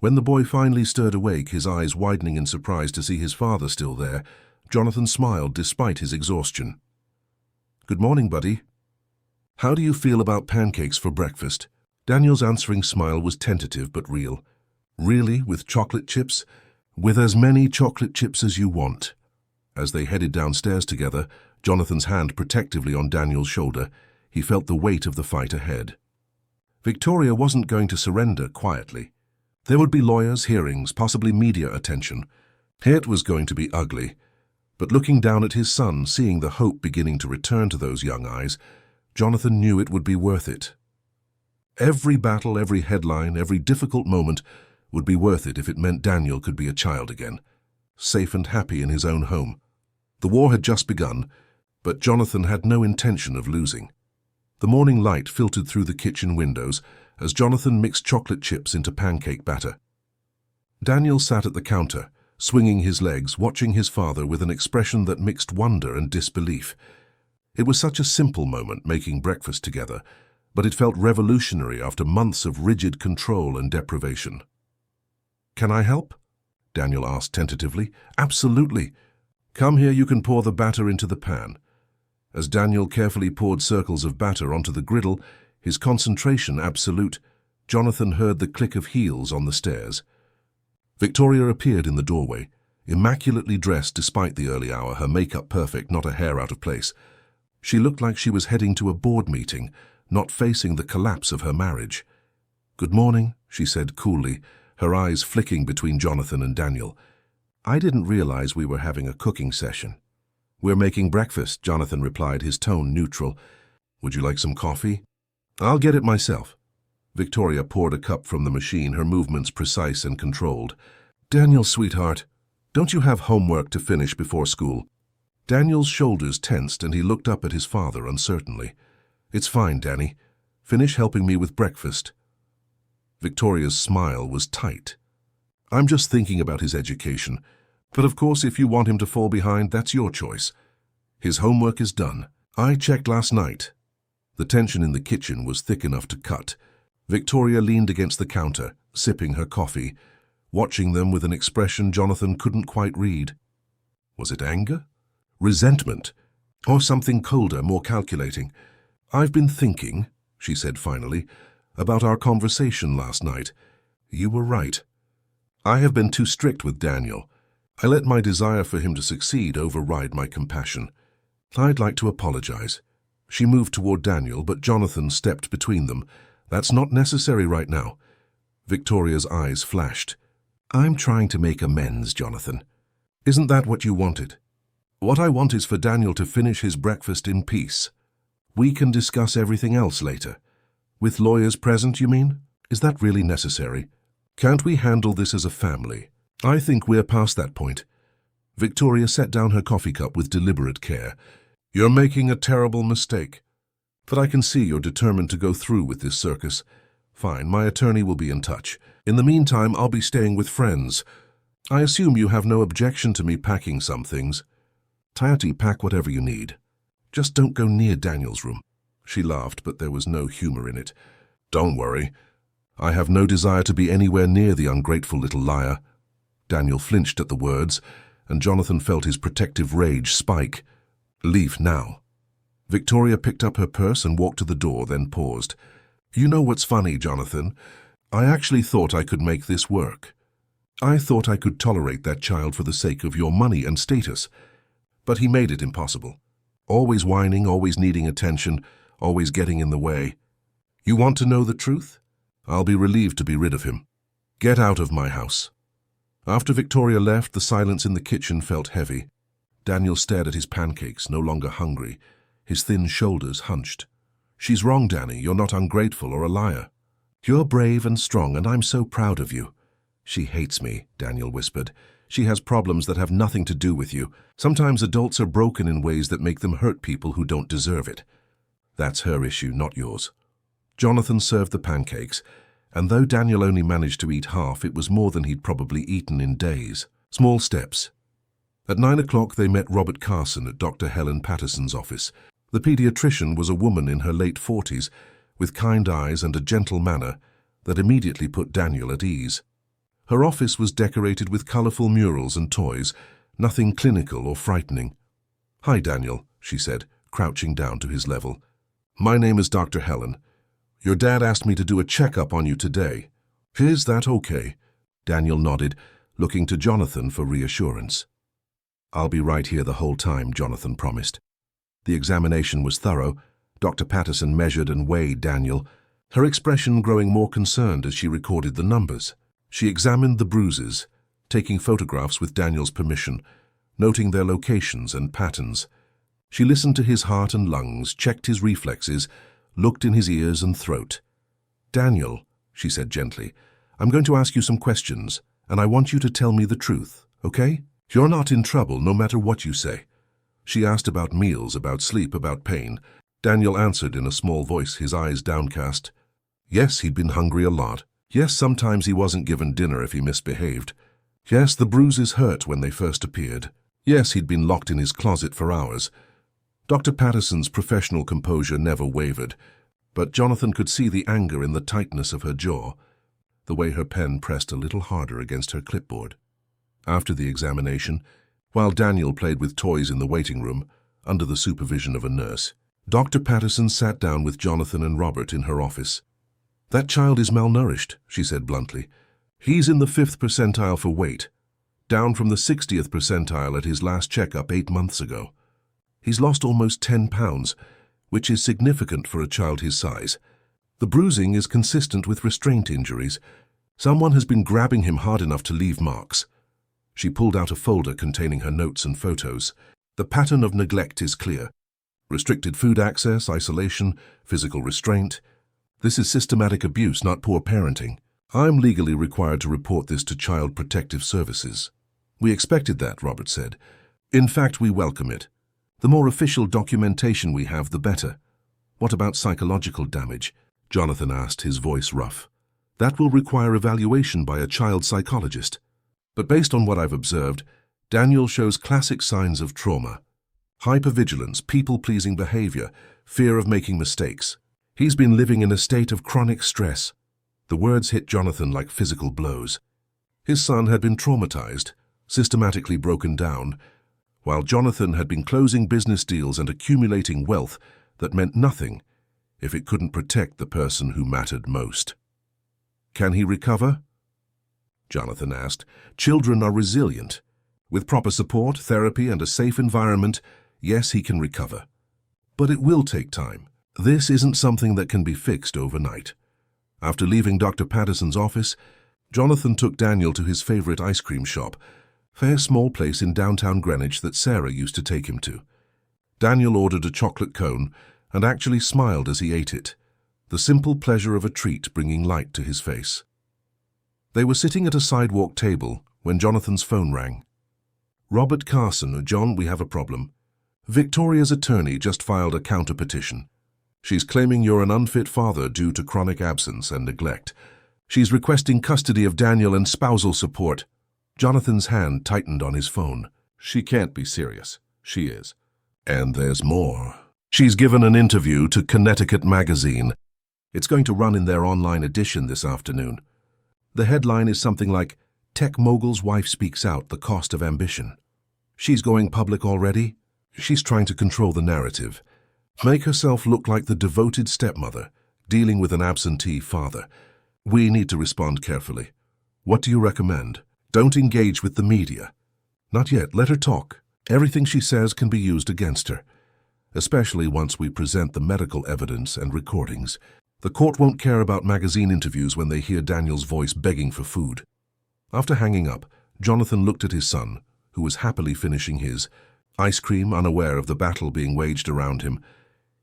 When the boy finally stirred awake, his eyes widening in surprise to see his father still there, Jonathan smiled despite his exhaustion. "Good morning, buddy. How do you feel about pancakes for breakfast?" Daniel's answering smile was tentative but real. "Really, with chocolate chips?" "With as many chocolate chips as you want." As they headed downstairs together, Jonathan's hand protectively on Daniel's shoulder, he felt the weight of the fight ahead. Victoria wasn't going to surrender quietly. There would be lawyers, hearings, possibly media attention. It was going to be ugly. But looking down at his son, seeing the hope beginning to return to those young eyes, Jonathan knew it would be worth it. Every battle, every headline, every difficult moment would be worth it if it meant Daniel could be a child again, safe and happy in his own home. The war had just begun, but Jonathan had no intention of losing. The morning light filtered through the kitchen windows as Jonathan mixed chocolate chips into pancake batter. Daniel sat at the counter, swinging his legs, watching his father with an expression that mixed wonder and disbelief. It was such a simple moment, making breakfast together, but it felt revolutionary after months of rigid control and deprivation. "Can I help?" Daniel asked tentatively. "Absolutely. Come here, you can pour the batter into the pan." As Daniel carefully poured circles of batter onto the griddle, his concentration absolute, Jonathan heard the click of heels on the stairs. Victoria appeared in the doorway, immaculately dressed despite the early hour, her makeup perfect, not a hair out of place. She looked like she was heading to a board meeting, not facing the collapse of her marriage. "Good morning," she said coolly, her eyes flicking between Jonathan and Daniel. "I didn't realize we were having a cooking session." "We're making breakfast," Jonathan replied, his tone neutral. "Would you like some coffee?" "I'll get it myself." Victoria poured a cup from the machine, her movements precise and controlled. "Daniel, sweetheart, don't you have homework to finish before school?" Daniel's shoulders tensed and he looked up at his father uncertainly. "It's fine, Danny. Finish helping me with breakfast." Victoria's smile was tight. "I'm just thinking about his education. But of course, if you want him to fall behind, that's your choice. His homework is done. I checked last night." The tension in the kitchen was thick enough to cut. Victoria leaned against the counter, sipping her coffee, watching them with an expression Jonathan couldn't quite read. Was it anger? Resentment? Or something colder, more calculating? "I've been thinking," she said finally, "about our conversation last night. You were right. I have been too strict with Daniel. I let my desire for him to succeed override my compassion. I'd like to apologize." She moved toward Daniel, but Jonathan stepped between them. "That's not necessary right now." Victoria's eyes flashed. "I'm trying to make amends, Jonathan. Isn't that what you wanted?" "What I want is for Daniel to finish his breakfast in peace. We can discuss everything else later." "With lawyers present, you mean? Is that really necessary? Can't we handle this as a family?" "I think we're past that point." Victoria set down her coffee cup with deliberate care. "You're making a terrible mistake. But I can see you're determined to go through with this circus. Fine, my attorney will be in touch. In the meantime, I'll be staying with friends. I assume you have no objection to me packing some things." "Tayati, pack whatever you need. Just don't go near Daniel's room." She laughed, but there was no humor in it. "Don't worry. I have no desire to be anywhere near the ungrateful little liar." Daniel flinched at the words, and Jonathan felt his protective rage spike. "Leave now." Victoria picked up her purse and walked to the door, then paused. "You know what's funny, Jonathan? I actually thought I could make this work. I thought I could tolerate that child for the sake of your money and status. But he made it impossible. Always whining, always needing attention, always getting in the way. You want to know the truth? I'll be relieved to be rid of him. Get out of my house." After Victoria left, the silence in the kitchen felt heavy. Daniel stared at his pancakes, no longer hungry, his thin shoulders hunched. "She's wrong, Danny. You're not ungrateful or a liar. You're brave and strong, and I'm so proud of you." "She hates me," Daniel whispered. "She has problems that have nothing to do with you. Sometimes adults are broken in ways that make them hurt people who don't deserve it. That's her issue, not yours." Jonathan served the pancakes, and though Daniel only managed to eat half, it was more than he'd probably eaten in days. Small steps. At 9 o'clock, they met Robert Carson at Dr. Helen Patterson's office. The pediatrician was a woman in her late 40s, with kind eyes and a gentle manner that immediately put Daniel at ease. Her office was decorated with colorful murals and toys, nothing clinical or frightening. "Hi, Daniel," she said, crouching down to his level. "My name is Dr. Helen. Your dad asked me to do a checkup on you today. Is that okay?" Daniel nodded, looking to Jonathan for reassurance. "I'll be right here the whole time," Jonathan promised. The examination was thorough. Dr. Patterson measured and weighed Daniel, her expression growing more concerned as she recorded the numbers. She examined the bruises, taking photographs with Daniel's permission, noting their locations and patterns. She listened to his heart and lungs, checked his reflexes, looked in his ears and throat. "Daniel," she said gently, "I'm going to ask you some questions, and I want you to tell me the truth, okay? You're not in trouble, no matter what you say." She asked about meals, about sleep, about pain. Daniel answered in a small voice, his eyes downcast. Yes, he'd been hungry a lot. Yes, sometimes he wasn't given dinner if he misbehaved. Yes, the bruises hurt when they first appeared. Yes, he'd been locked in his closet for hours. Dr. Patterson's professional composure never wavered, but Jonathan could see the anger in the tightness of her jaw, the way her pen pressed a little harder against her clipboard. After the examination, while Daniel played with toys in the waiting room, under the supervision of a nurse, Dr. Patterson sat down with Jonathan and Robert in her office. "That child is malnourished," she said bluntly. "He's in the 5th percentile for weight, down from the 60th percentile at his last checkup 8 months ago. He's lost almost 10 pounds, which is significant for a child his size. The bruising is consistent with restraint injuries. Someone has been grabbing him hard enough to leave marks." She pulled out a folder containing her notes and photos. "The pattern of neglect is clear. Restricted food access, isolation, physical restraint. This is systematic abuse, not poor parenting. I'm legally required to report this to Child Protective Services." "We expected that," Robert said. "In fact, we welcome it. The more official documentation we have, the better." "What about psychological damage?" Jonathan asked, his voice rough. "That will require evaluation by a child psychologist. But based on what I've observed, Daniel shows classic signs of trauma. Hypervigilance, people-pleasing behavior, fear of making mistakes. He's been living in a state of chronic stress." The words hit Jonathan like physical blows. His son had been traumatized, systematically broken down, while Jonathan had been closing business deals and accumulating wealth that meant nothing if it couldn't protect the person who mattered most. "Can he recover?" Jonathan asked. "Children are resilient. With proper support, therapy, and a safe environment, yes, he can recover. But it will take time. This isn't something that can be fixed overnight." After leaving Dr. Patterson's office, Jonathan took Daniel to his favorite ice cream shop, a small place in downtown Greenwich that Sarah used to take him to. Daniel ordered a chocolate cone and actually smiled as he ate it, the simple pleasure of a treat bringing light to his face. They were sitting at a sidewalk table when Jonathan's phone rang. "Robert Carson, John, we have a problem. Victoria's attorney just filed a counter-petition. She's claiming you're an unfit father due to chronic absence and neglect. She's requesting custody of Daniel and spousal support." Jonathan's hand tightened on his phone. "She can't be serious." "She is. And there's more. She's given an interview to Connecticut Magazine. It's going to run in their online edition this afternoon. The headline is something like, 'Tech mogul's wife speaks out, the cost of ambition.' She's going public already. She's trying to control the narrative, make herself look like the devoted stepmother, dealing with an absentee father. We need to respond carefully. What do you recommend? Don't engage with the media." "Not yet. Let her talk. Everything she says can be used against her, especially once we present the medical evidence and recordings. The court won't care about magazine interviews when they hear Daniel's voice begging for food." After hanging up, Jonathan looked at his son, who was happily finishing his ice cream, unaware of the battle being waged around him.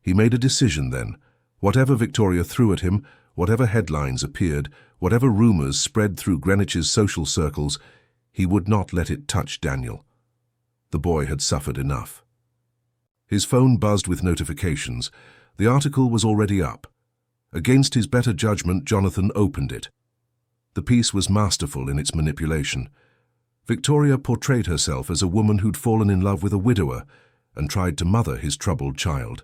He made a decision then, Whatever Victoria threw at him, whatever headlines appeared, whatever rumors spread through Greenwich's social circles, he would not let it touch Daniel. The boy had suffered enough. His phone buzzed with notifications. The article was already up. Against his better judgment, Jonathan opened it. The piece was masterful in its manipulation. Victoria portrayed herself as a woman who'd fallen in love with a widower and tried to mother his troubled child.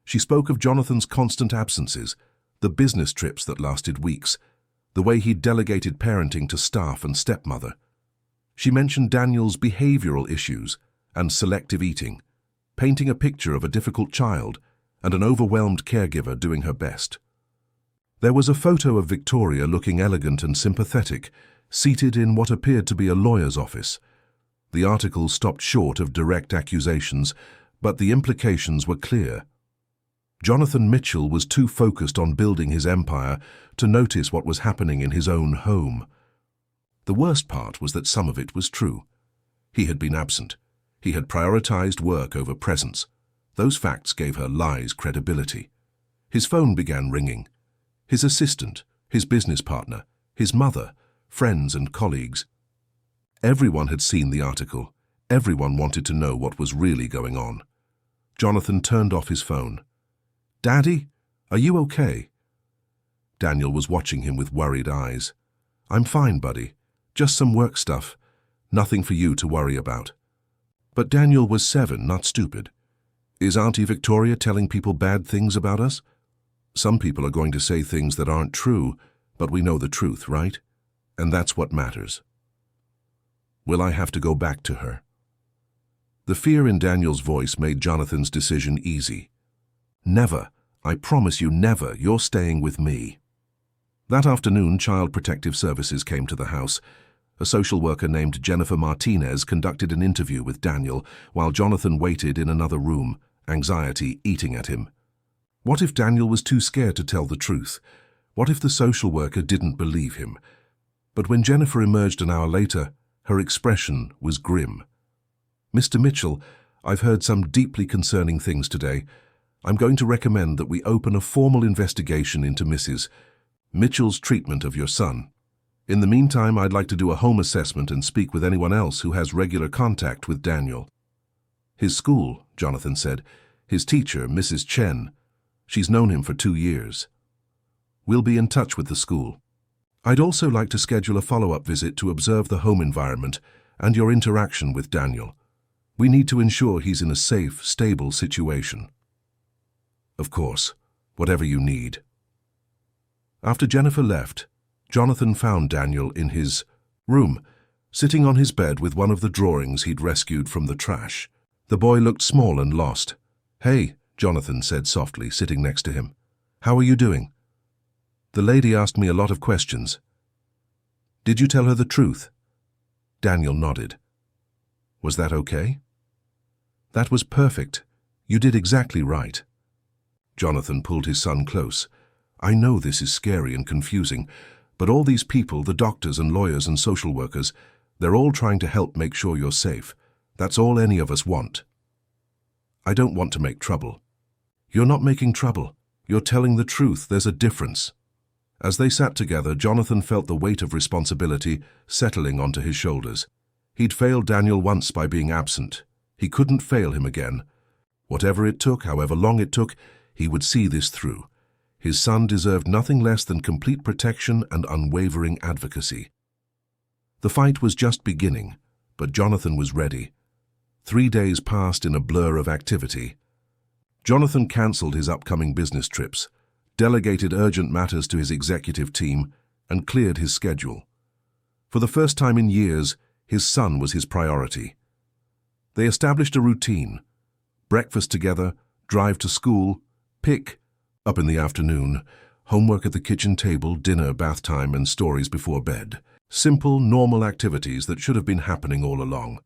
She spoke of Jonathan's constant absences, the business trips that lasted weeks, the way he delegated parenting to staff and stepmother. She mentioned Daniel's behavioral issues and selective eating, painting a picture of a difficult child and an overwhelmed caregiver doing her best. There was a photo of Victoria looking elegant and sympathetic, seated in what appeared to be a lawyer's office. The article stopped short of direct accusations, but the implications were clear. Jonathan Mitchell was too focused on building his empire to notice what was happening in his own home. The worst part was that some of it was true. He had been absent. He had prioritized work over presence. Those facts gave her lies credibility. His phone began ringing. His assistant, his business partner, his mother, friends and colleagues. Everyone had seen the article. Everyone wanted to know what was really going on. Jonathan turned off his phone. "Daddy, are you okay?" Daniel was watching him with worried eyes. "I'm fine, buddy. Just some work stuff. Nothing for you to worry about." But Daniel was 7, not stupid. Is Auntie Victoria telling people bad things about us? Some people are going to say things that aren't true, but we know the truth, right? And that's what matters. Will I have to go back to her? The fear in Daniel's voice made Jonathan's decision easy. "Never. I promise you never. You're staying with me." That afternoon, Child Protective Services came to the house. A social worker named Jennifer Martinez conducted an interview with Daniel while Jonathan waited in another room, anxiety eating at him. What if Daniel was too scared to tell the truth? What if the social worker didn't believe him? But when Jennifer emerged an hour later, her expression was grim. "Mr. Mitchell, I've heard some deeply concerning things today. I'm going to recommend that we open a formal investigation into Mrs. Mitchell's treatment of your son. In the meantime, I'd like to do a home assessment and speak with anyone else who has regular contact with Daniel." "His school," Jonathan said. "His teacher, Mrs. Chen. She's known him for 2 years. We'll be in touch with the school. I'd also like to schedule a follow-up visit to observe the home environment and your interaction with Daniel. We need to ensure he's in a safe, stable situation." "Of course, whatever you need." After Jennifer left, Jonathan found Daniel in his room, sitting on his bed with one of the drawings he'd rescued from the trash. The boy looked small and lost. "Hey," Jonathan said softly, sitting next to him. "How are you doing?" "The lady asked me a lot of questions." "Did you tell her the truth?" Daniel nodded. "Was that okay?" "That was perfect. You did exactly right." Jonathan pulled his son close. "I know this is scary and confusing, but all these people, the doctors and lawyers and social workers, they're all trying to help make sure you're safe. That's all any of us want." "I don't want to make trouble." "You're not making trouble. You're telling the truth. There's a difference." As they sat together, Jonathan felt the weight of responsibility settling onto his shoulders. He'd failed Daniel once by being absent. He couldn't fail him again. Whatever it took, however long it took, he would see this through. His son deserved nothing less than complete protection and unwavering advocacy. The fight was just beginning, but Jonathan was ready. 3 days passed in a blur of activity. Jonathan cancelled his upcoming business trips, delegated urgent matters to his executive team, and cleared his schedule. For the first time in years, his son was his priority. They established a routine: breakfast together, drive to school, pick up in the afternoon, homework at the kitchen table, dinner, bath time, and stories before bed. Simple, normal activities that should have been happening all along.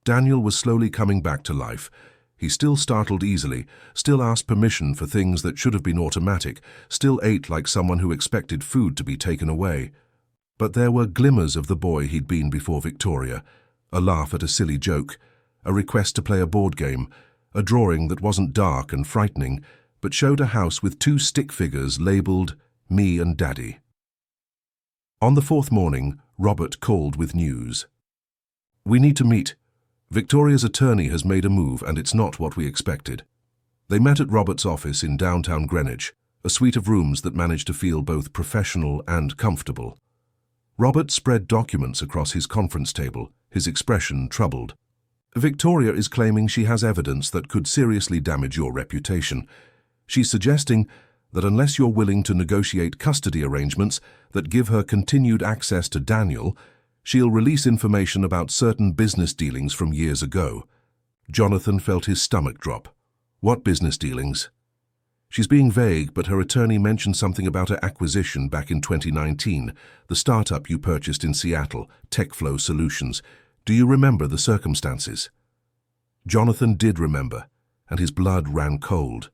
Daniel was slowly coming back to life. He still startled easily, still asked permission for things that should have been automatic, still ate like someone who expected food to be taken away. But there were glimmers of the boy he'd been before Victoria: a laugh at a silly joke, a request to play a board game, a drawing that wasn't dark and frightening, but showed a house with 2 stick figures labelled "Me and Daddy." On the 4th morning, Robert called with news. "We need to meet. Victoria's attorney has made a move and it's not what we expected." They met at Robert's office in downtown Greenwich, a suite of rooms that managed to feel both professional and comfortable. Robert spread documents across his conference table, his expression troubled. "Victoria is claiming she has evidence that could seriously damage your reputation. She's suggesting that unless you're willing to negotiate custody arrangements that give her continued access to Daniel, she'll release information about certain business dealings from years ago." Jonathan felt his stomach drop. "What business dealings?" "She's being vague, but her attorney mentioned something about an acquisition back in 2019, the startup you purchased in Seattle, TechFlow Solutions. Do you remember the circumstances?" Jonathan did remember, and his blood ran cold.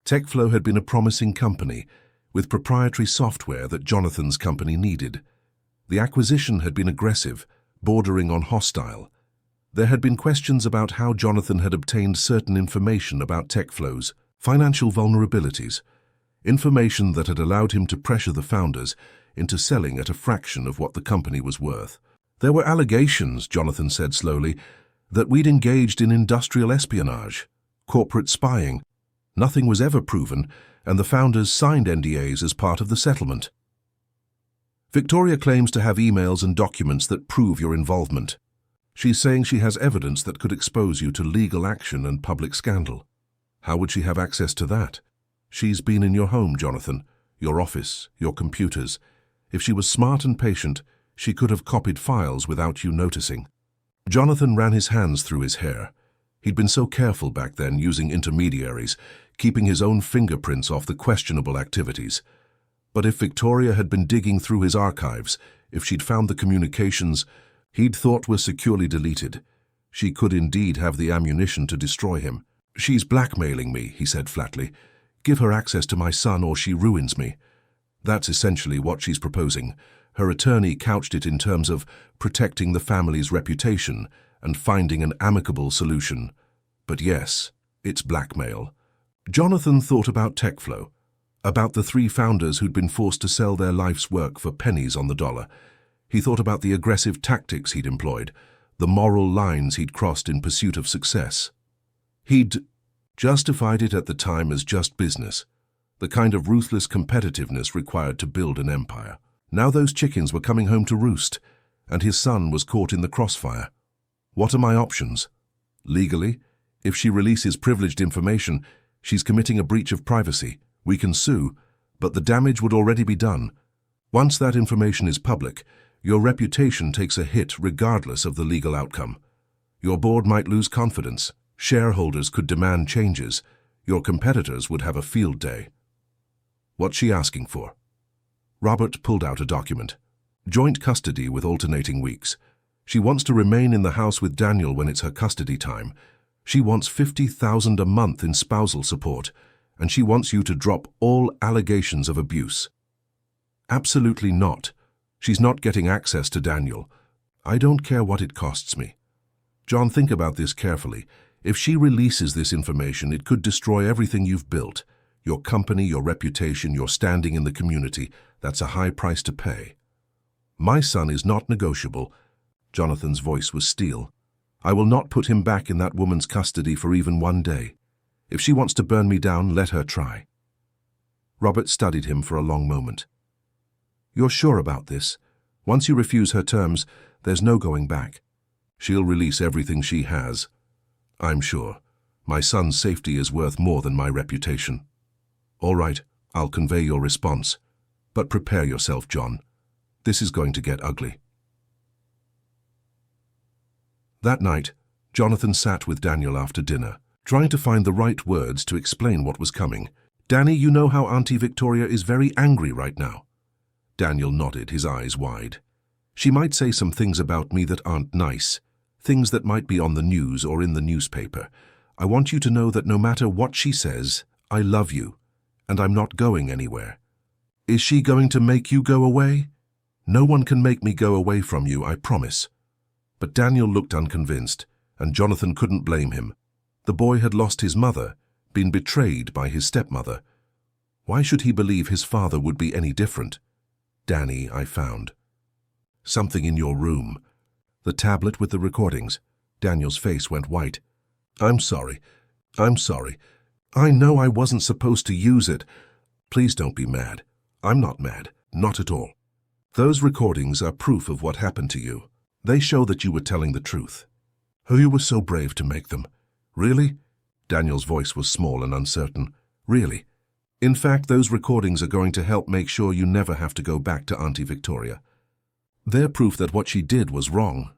TechFlow had been a promising company, with proprietary software that Jonathan's company needed. The acquisition had been aggressive, bordering on hostile. There had been questions about how Jonathan had obtained certain information about TechFlow's financial vulnerabilities, information that had allowed him to pressure the founders into selling at a fraction of what the company was worth. "There were allegations," Jonathan said slowly, "that we'd engaged in industrial espionage, corporate spying. Nothing was ever proven, and the founders signed NDAs as part of the settlement. Victoria claims to have emails and documents that prove your involvement. She's saying she has evidence that could expose you to legal action and public scandal. How would she have access to that? She's been in your home, Jonathan, your office, your computers. If she was smart and patient, she could have copied files without you noticing." Jonathan ran his hands through his hair. He'd been so careful back then using intermediaries, keeping his own fingerprints off the questionable activities. But if Victoria had been digging through his archives, if she'd found the communications he'd thought were securely deleted, she could indeed have the ammunition to destroy him. "She's blackmailing me," he said flatly. "Give her access to my son or she ruins me." That's essentially what she's proposing. Her attorney couched it in terms of protecting the family's reputation and finding an amicable solution. But yes, it's blackmail. Jonathan thought about TechFlow, about the 3 founders who'd been forced to sell their life's work for pennies on the dollar. He thought about the aggressive tactics he'd employed, the moral lines he'd crossed in pursuit of success. He'd justified it at the time as just business, the kind of ruthless competitiveness required to build an empire. Now those chickens were coming home to roost, and his son was caught in the crossfire. What are my options? Legally, if she releases privileged information, she's committing a breach of privacy. We can sue, but the damage would already be done. Once that information is public, your reputation takes a hit regardless of the legal outcome. Your board might lose confidence. Shareholders could demand changes. Your competitors would have a field day. What's she asking for? Robert pulled out a document. Joint custody with alternating weeks. She wants to remain in the house with Daniel when it's her custody time. She wants $50,000 a month in spousal support, and she wants you to drop all allegations of abuse. Absolutely not. She's not getting access to Daniel. I don't care what it costs me. John, think about this carefully. If she releases this information, it could destroy everything you've built. Your company, your reputation, your standing in the community. That's a high price to pay. My son is not negotiable. Jonathan's voice was steel. I will not put him back in that woman's custody for even one day. If she wants to burn me down, let her try. Robert studied him for a long moment. You're sure about this? Once you refuse her terms, there's no going back. She'll release everything she has. I'm sure. My son's safety is worth more than my reputation. All right, I'll convey your response. But prepare yourself, John. This is going to get ugly. That night, Jonathan sat with Daniel after dinner, trying to find the right words to explain what was coming. Danny, you know how Auntie Victoria is very angry right now. Daniel nodded, his eyes wide. She might say some things about me that aren't nice, things that might be on the news or in the newspaper. I want you to know that no matter what she says, I love you, and I'm not going anywhere. Is she going to make you go away? No one can make me go away from you, I promise. But Daniel looked unconvinced, and Jonathan couldn't blame him. The boy had lost his mother, been betrayed by his stepmother. Why should he believe his father would be any different? Danny, I found. Something in your room. The tablet with the recordings. Daniel's face went white. I'm sorry. I'm sorry. I know I wasn't supposed to use it. Please don't be mad. I'm not mad. Not at all. Those recordings are proof of what happened to you. They show that you were telling the truth. Oh, you were so brave to make them. Really? Daniel's voice was small and uncertain. Really? In fact, those recordings are going to help make sure you never have to go back to Auntie Victoria. They're proof that what she did was wrong.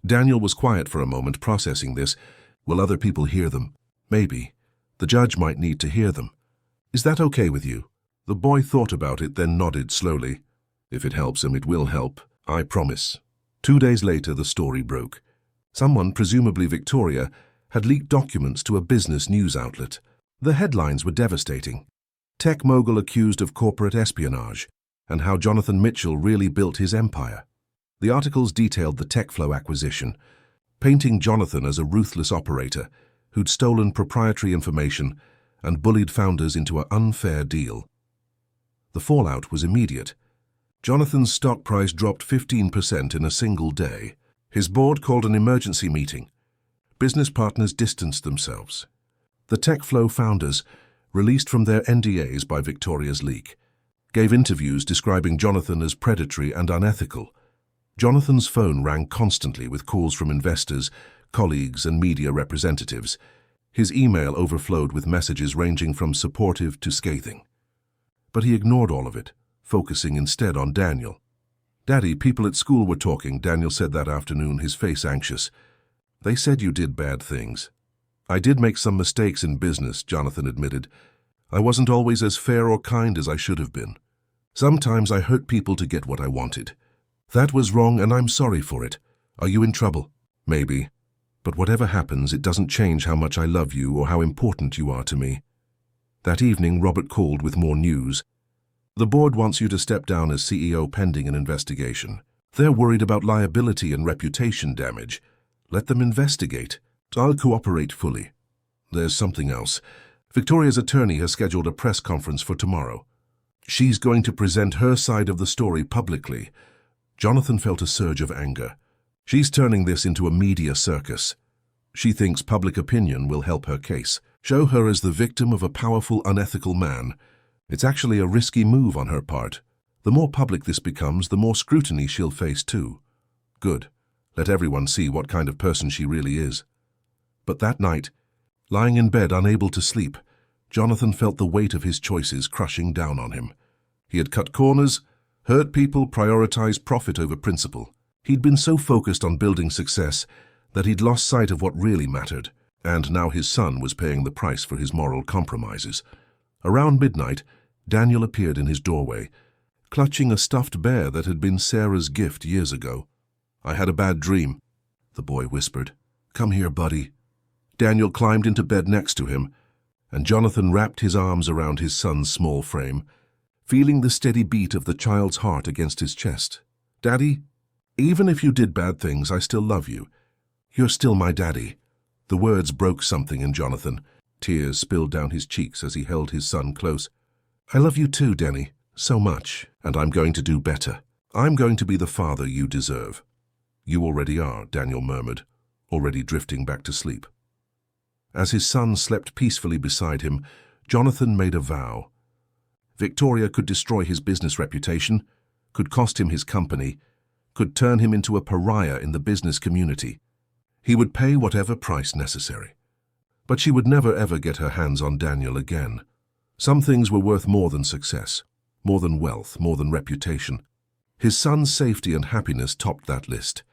Daniel was quiet for a moment, processing this. Will other people hear them? Maybe. The judge might need to hear them. Is that okay with you? The boy thought about it, then nodded slowly. If it helps him, it will help. I promise. 2 days later, the story broke. Someone, presumably Victoria, had leaked documents to a business news outlet. The headlines were devastating. Tech mogul accused of corporate espionage, and how Jonathan Mitchell really built his empire. The articles detailed the TechFlow acquisition, painting Jonathan as a ruthless operator who'd stolen proprietary information and bullied founders into an unfair deal. The fallout was immediate. Jonathan's stock price dropped 15% in a single day. His board called an emergency meeting. Business partners distanced themselves. The TechFlow founders, released from their NDAs by Victoria's leak, gave interviews describing Jonathan as predatory and unethical. Jonathan's phone rang constantly with calls from investors, colleagues, and media representatives. His email overflowed with messages ranging from supportive to scathing. But he ignored all of it, focusing instead on Daniel. Daddy, people at school were talking, Daniel said that afternoon, his face anxious. They said you did bad things. I did make some mistakes in business, Jonathan admitted. I wasn't always as fair or kind as I should have been. Sometimes I hurt people to get what I wanted. That was wrong and I'm sorry for it. Are you in trouble? Maybe. But whatever happens, it doesn't change how much I love you or how important you are to me. That evening, Robert called with more news. The board wants you to step down as CEO pending an investigation. They're worried about liability and reputation damage. Let them investigate. I'll cooperate fully. There's something else. Victoria's attorney has scheduled a press conference for tomorrow. She's going to present her side of the story publicly. Jonathan felt a surge of anger. She's turning this into a media circus. She thinks public opinion will help her case, show her as the victim of a powerful, unethical man. It's actually a risky move on her part. The more public this becomes, the more scrutiny she'll face too. Good. Let everyone see what kind of person she really is. But that night, lying in bed unable to sleep, Jonathan felt the weight of his choices crushing down on him. He had cut corners, hurt people, prioritized profit over principle. He'd been so focused on building success that he'd lost sight of what really mattered, and now his son was paying the price for his moral compromises. Around midnight, Daniel appeared in his doorway, clutching a stuffed bear that had been Sarah's gift years ago. I had a bad dream, the boy whispered. Come here, buddy. Daniel climbed into bed next to him, and Jonathan wrapped his arms around his son's small frame, feeling the steady beat of the child's heart against his chest. Daddy, even if you did bad things, I still love you. You're still my daddy. The words broke something in Jonathan. Tears spilled down his cheeks as he held his son close. I love you too, Danny, so much, and I'm going to do better. I'm going to be the father you deserve. You already are, Daniel murmured, already drifting back to sleep. As his son slept peacefully beside him, Jonathan made a vow. Victoria could destroy his business reputation, could cost him his company, could turn him into a pariah in the business community. He would pay whatever price necessary. But she would never ever get her hands on Daniel again. Some things were worth more than success, more than wealth, more than reputation. His son's safety and happiness topped that list.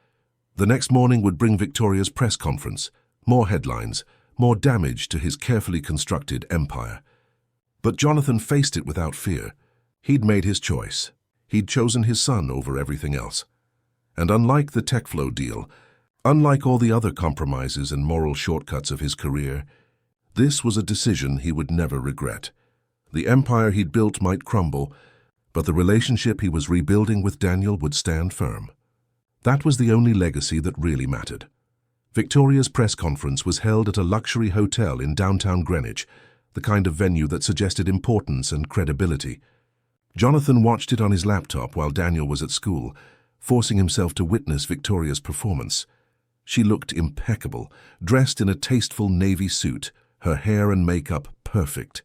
The next morning would bring Victoria's press conference, more headlines, more damage to his carefully constructed empire. But Jonathan faced it without fear. He'd made his choice. He'd chosen his son over everything else. And unlike the TechFlow deal, unlike all the other compromises and moral shortcuts of his career, this was a decision he would never regret. The empire he'd built might crumble, but the relationship he was rebuilding with Daniel would stand firm. That was the only legacy that really mattered. Victoria's press conference was held at a luxury hotel in downtown Greenwich, the kind of venue that suggested importance and credibility. Jonathan watched it on his laptop while Daniel was at school, forcing himself to witness Victoria's performance. She looked impeccable, dressed in a tasteful navy suit, her hair and makeup perfect.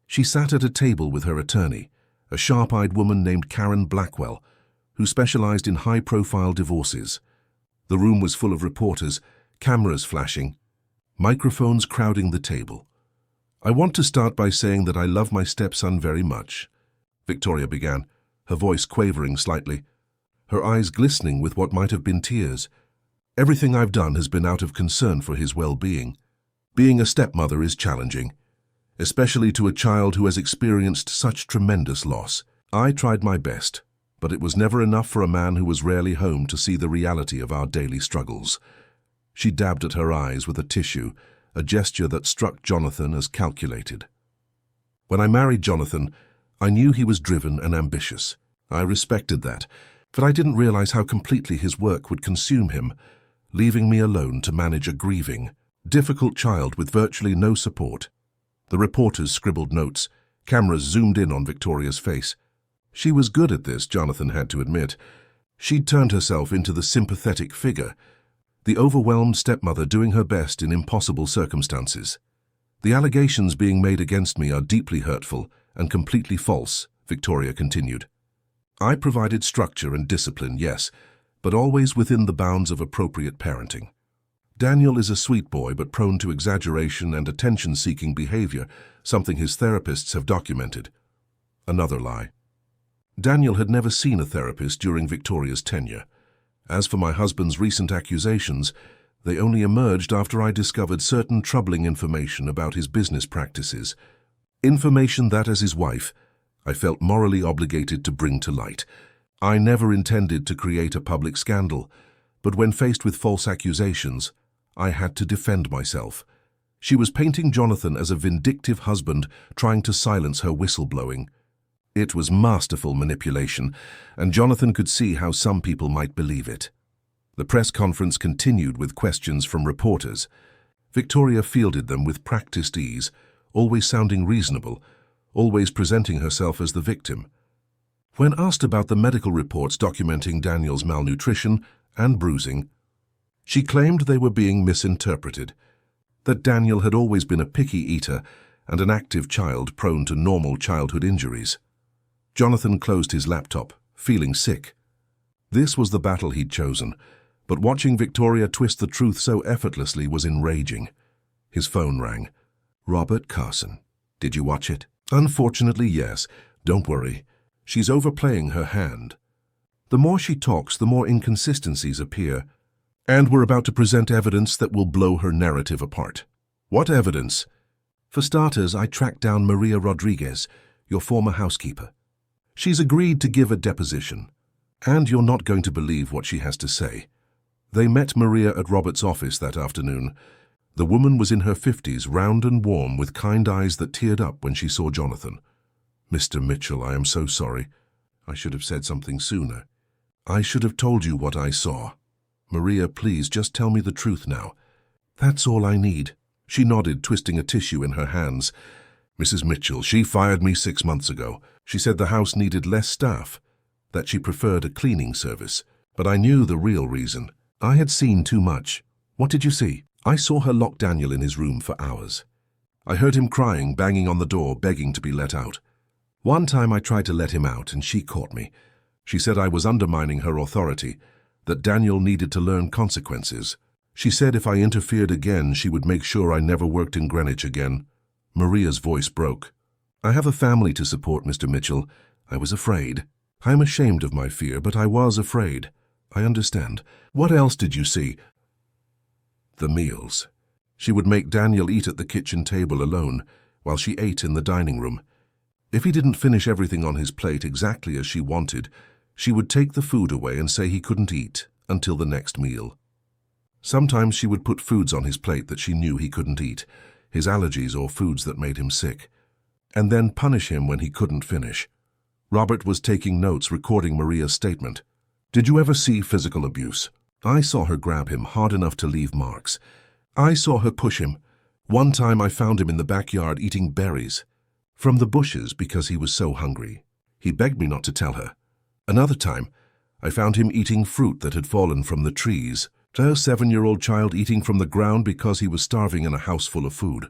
She sat at a table with her attorney, a sharp-eyed woman named Karen Blackwell, who specialized in high-profile divorces. The room was full of reporters, cameras flashing, microphones crowding the table. "I want to start by saying that I love my stepson very much," Victoria began, her voice quavering slightly, her eyes glistening with what might have been tears. "Everything I've done has been out of concern for his well-being. Being a stepmother is challenging, especially to a child who has experienced such tremendous loss. I tried my best, but it was never enough for a man who was rarely home to see the reality of our daily struggles." She dabbed at her eyes with a tissue, a gesture that struck Jonathan as calculated. "When I married Jonathan, I knew he was driven and ambitious. I respected that, but I didn't realize how completely his work would consume him, leaving me alone to manage a grieving, difficult child with virtually no support." The reporters scribbled notes. Cameras zoomed in on Victoria's face. She was good at this, Jonathan had to admit. She'd turned herself into the sympathetic figure, the overwhelmed stepmother doing her best in impossible circumstances. "The allegations being made against me are deeply hurtful and completely false," Victoria continued. "I provided structure and discipline, yes, but always within the bounds of appropriate parenting. Daniel is a sweet boy but prone to exaggeration and attention-seeking behavior, something his therapists have documented." Another lie. Daniel had never seen a therapist during Victoria's tenure. As for my husband's recent accusations, they only emerged after I discovered certain troubling information about his business practices. Information that, as his wife, I felt morally obligated to bring to light. I never intended to create a public scandal, but when faced with false accusations, I had to defend myself. She was painting Jonathan as a vindictive husband trying to silence her whistleblowing. It was masterful manipulation, and Jonathan could see how some people might believe it. The press conference continued with questions from reporters. Victoria fielded them with practiced ease, always sounding reasonable, always presenting herself as the victim. When asked about the medical reports documenting Daniel's malnutrition and bruising, she claimed they were being misinterpreted, that Daniel had always been a picky eater and an active child prone to normal childhood injuries. Jonathan closed his laptop, feeling sick. This was the battle he'd chosen, but watching Victoria twist the truth so effortlessly was enraging. His phone rang. "Robert Carson. Did you watch it?" "Unfortunately, yes. Don't worry. She's overplaying her hand. The more she talks, the more inconsistencies appear. And we're about to present evidence that will blow her narrative apart." "What evidence?" "For starters, I tracked down Maria Rodriguez, your former housekeeper. She's agreed to give a deposition, and you're not going to believe what she has to say." They met Maria at Robert's office that afternoon. The woman was in her 50s, round and warm, with kind eyes that teared up when she saw Jonathan. "Mr. Mitchell, I am so sorry. I should have said something sooner. I should have told you what I saw. Maria, please, just tell me the truth now." "That's all I need." She nodded, twisting a tissue in her hands. "Mrs. Mitchell, she fired me 6 months ago. She said the house needed less staff, that she preferred a cleaning service. But I knew the real reason. I had seen too much." "What did you see?" "I saw her lock Daniel in his room for hours. I heard him crying, banging on the door, begging to be let out. One time I tried to let him out, and she caught me. She said I was undermining her authority, that Daniel needed to learn consequences. She said if I interfered again, she would make sure I never worked in Greenwich again." Maria's voice broke. "I have a family to support, Mr. Mitchell. I was afraid. I'm ashamed of my fear, but I was afraid. I understand. What else did you see?" "The meals. She would make Daniel eat at the kitchen table alone, while she ate in the dining room. If he didn't finish everything on his plate exactly as she wanted, she would take the food away and say he couldn't eat until the next meal. Sometimes she would put foods on his plate that she knew he couldn't eat, his allergies or foods that made him sick, and then punish him when he couldn't finish." Robert was taking notes, recording Maria's statement. "Did you ever see physical abuse?" I saw her grab him hard enough to leave marks. I saw her push him. One time I found him in the backyard eating berries from the bushes because he was so hungry. He begged me not to tell her. Another time, I found him eating fruit that had fallen from the trees. A 7-year-old child eating from the ground because he was starving in a house full of food.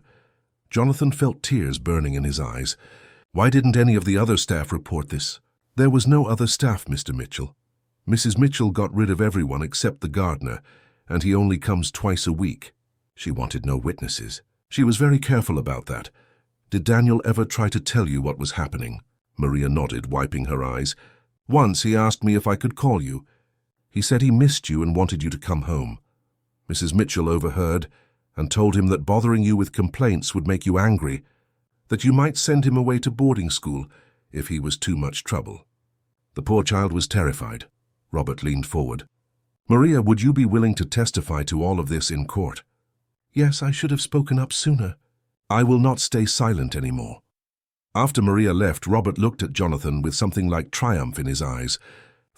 Jonathan felt tears burning in his eyes. Why didn't any of the other staff report this? There was no other staff, Mr. Mitchell. Mrs. Mitchell got rid of everyone except the gardener, and he only comes twice a week. She wanted no witnesses. She was very careful about that. Did Daniel ever try to tell you what was happening? Maria nodded, wiping her eyes. Once he asked me if I could call you. He said he missed you and wanted you to come home. Mrs. Mitchell overheard and told him that bothering you with complaints would make you angry, that you might send him away to boarding school if he was too much trouble. The poor child was terrified. Robert leaned forward. Maria, would you be willing to testify to all of this in court? Yes, I should have spoken up sooner. I will not stay silent anymore. After Maria left, Robert looked at Jonathan with something like triumph in his eyes.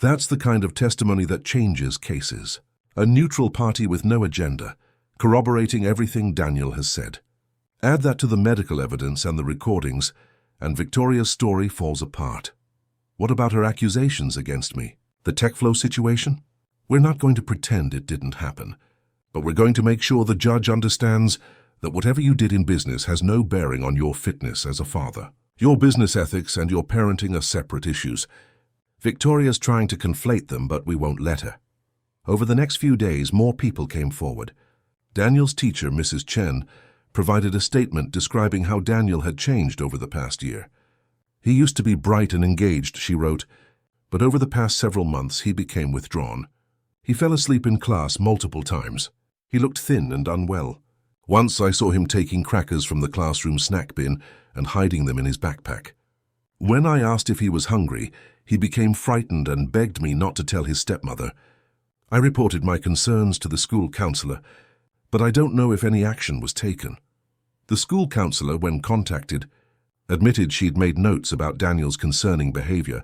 That's the kind of testimony that changes cases. A neutral party with no agenda, corroborating everything Daniel has said. Add that to the medical evidence and the recordings, and Victoria's story falls apart. What about her accusations against me? The TechFlow situation? We're not going to pretend it didn't happen, but we're going to make sure the judge understands that whatever you did in business has no bearing on your fitness as a father. Your business ethics and your parenting are separate issues. Victoria's trying to conflate them, but we won't let her. Over the next few days, more people came forward. Daniel's teacher, Mrs. Chen, provided a statement describing how Daniel had changed over the past year. He used to be bright and engaged, she wrote, but over the past several months he became withdrawn. He fell asleep in class multiple times. He looked thin and unwell. Once I saw him taking crackers from the classroom snack bin and hiding them in his backpack. When I asked if he was hungry, he became frightened and begged me not to tell his stepmother. I reported my concerns to the school counselor, but I don't know if any action was taken. The school counselor, when contacted, admitted she'd made notes about Daniel's concerning behavior,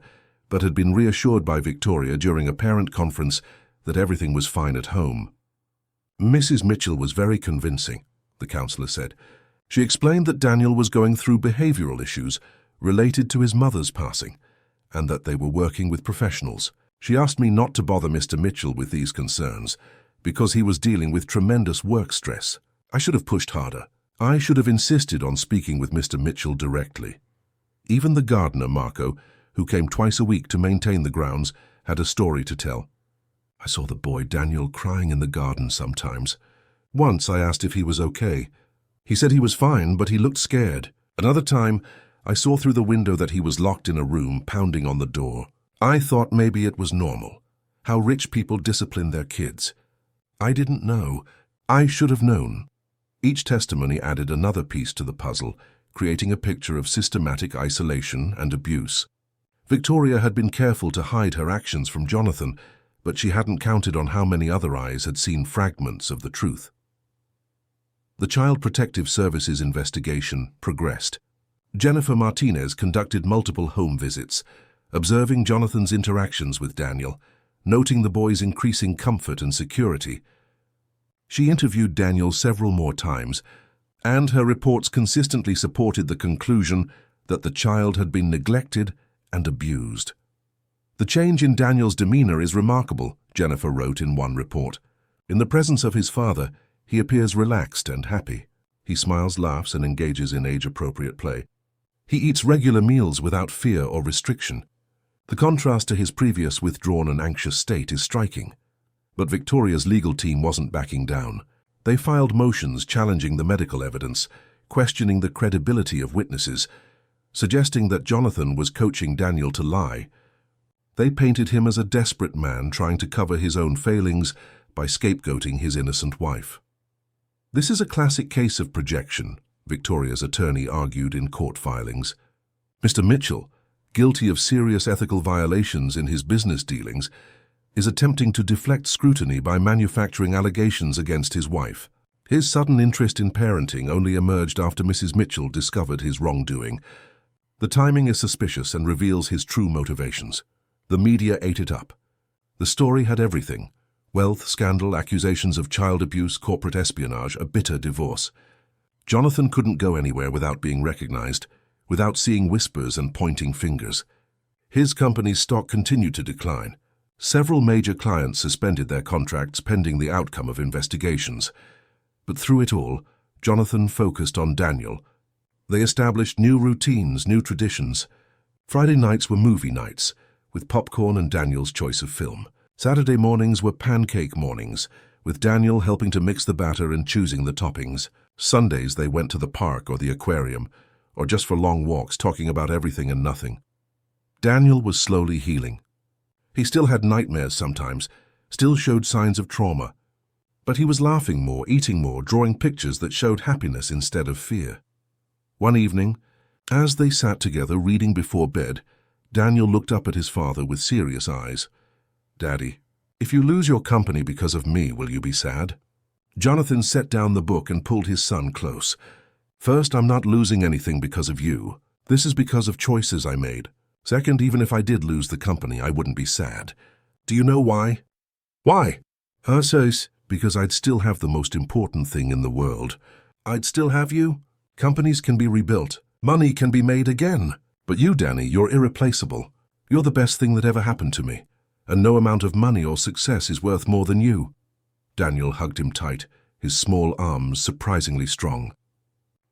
but had been reassured by Victoria during a parent conference that everything was fine at home. Mrs. Mitchell was very convincing, the counselor said. She explained that Daniel was going through behavioral issues related to his mother's passing, and that they were working with professionals. She asked me not to bother Mr. Mitchell with these concerns, because he was dealing with tremendous work stress. I should have pushed harder. I should have insisted on speaking with Mr. Mitchell directly. Even the gardener, Marco, who came twice a week to maintain the grounds, had a story to tell. I saw the boy Daniel crying in the garden sometimes. Once I asked if he was okay. He said he was fine, but he looked scared. Another time, I saw through the window that he was locked in a room, pounding on the door. I thought maybe it was normal, how rich people discipline their kids. I didn't know. I should have known. Each testimony added another piece to the puzzle, creating a picture of systematic isolation and abuse. Victoria had been careful to hide her actions from Jonathan, but she hadn't counted on how many other eyes had seen fragments of the truth. The Child Protective Services investigation progressed. Jennifer Martinez conducted multiple home visits, observing Jonathan's interactions with Daniel, noting the boy's increasing comfort and security. She interviewed Daniel several more times, and her reports consistently supported the conclusion that the child had been neglected and abused. The change in Daniel's demeanor is remarkable, Jennifer wrote in one report. In the presence of his father, he appears relaxed and happy. He smiles, laughs, and engages in age-appropriate play. He eats regular meals without fear or restriction. The contrast to his previous withdrawn and anxious state is striking. But Victoria's legal team wasn't backing down. They filed motions challenging the medical evidence, questioning the credibility of witnesses, suggesting that Jonathan was coaching Daniel to lie. They painted him as a desperate man trying to cover his own failings by scapegoating his innocent wife. This is a classic case of projection, Victoria's attorney argued in court filings. Mr. Mitchell, guilty of serious ethical violations in his business dealings, is attempting to deflect scrutiny by manufacturing allegations against his wife. His sudden interest in parenting only emerged after Mrs. Mitchell discovered his wrongdoing. The timing is suspicious and reveals his true motivations. The media ate it up. The story had everything: Wealth, scandal, accusations of child abuse, corporate espionage, a bitter divorce. Jonathan couldn't go anywhere without being recognized, without seeing whispers and pointing fingers. His company's stock continued to decline. Several major clients suspended their contracts pending the outcome of investigations. But through it all, Jonathan focused on Daniel. They established new routines, new traditions. Friday nights were movie nights, with popcorn and Daniel's choice of film. Saturday mornings were pancake mornings, with Daniel helping to mix the batter and choosing the toppings. Sundays they went to the park or the aquarium, or just for long walks talking about everything and nothing. Daniel was slowly healing. He still had nightmares sometimes, still showed signs of trauma. But he was laughing more, eating more, drawing pictures that showed happiness instead of fear. One evening, as they sat together reading before bed, Daniel looked up at his father with serious eyes. "Daddy, if you lose your company because of me, will you be sad?" Jonathan set down the book and pulled his son close. "First, I'm not losing anything because of you. This is because of choices I made. Second, even if I did lose the company, I wouldn't be sad. Do you know why?" "Why?" "Says, because I'd still have the most important thing in the world. I'd still have you. Companies can be rebuilt. Money can be made again. But you, Danny, you're irreplaceable. You're the best thing that ever happened to me. And no amount of money or success is worth more than you." Daniel hugged him tight, his small arms surprisingly strong.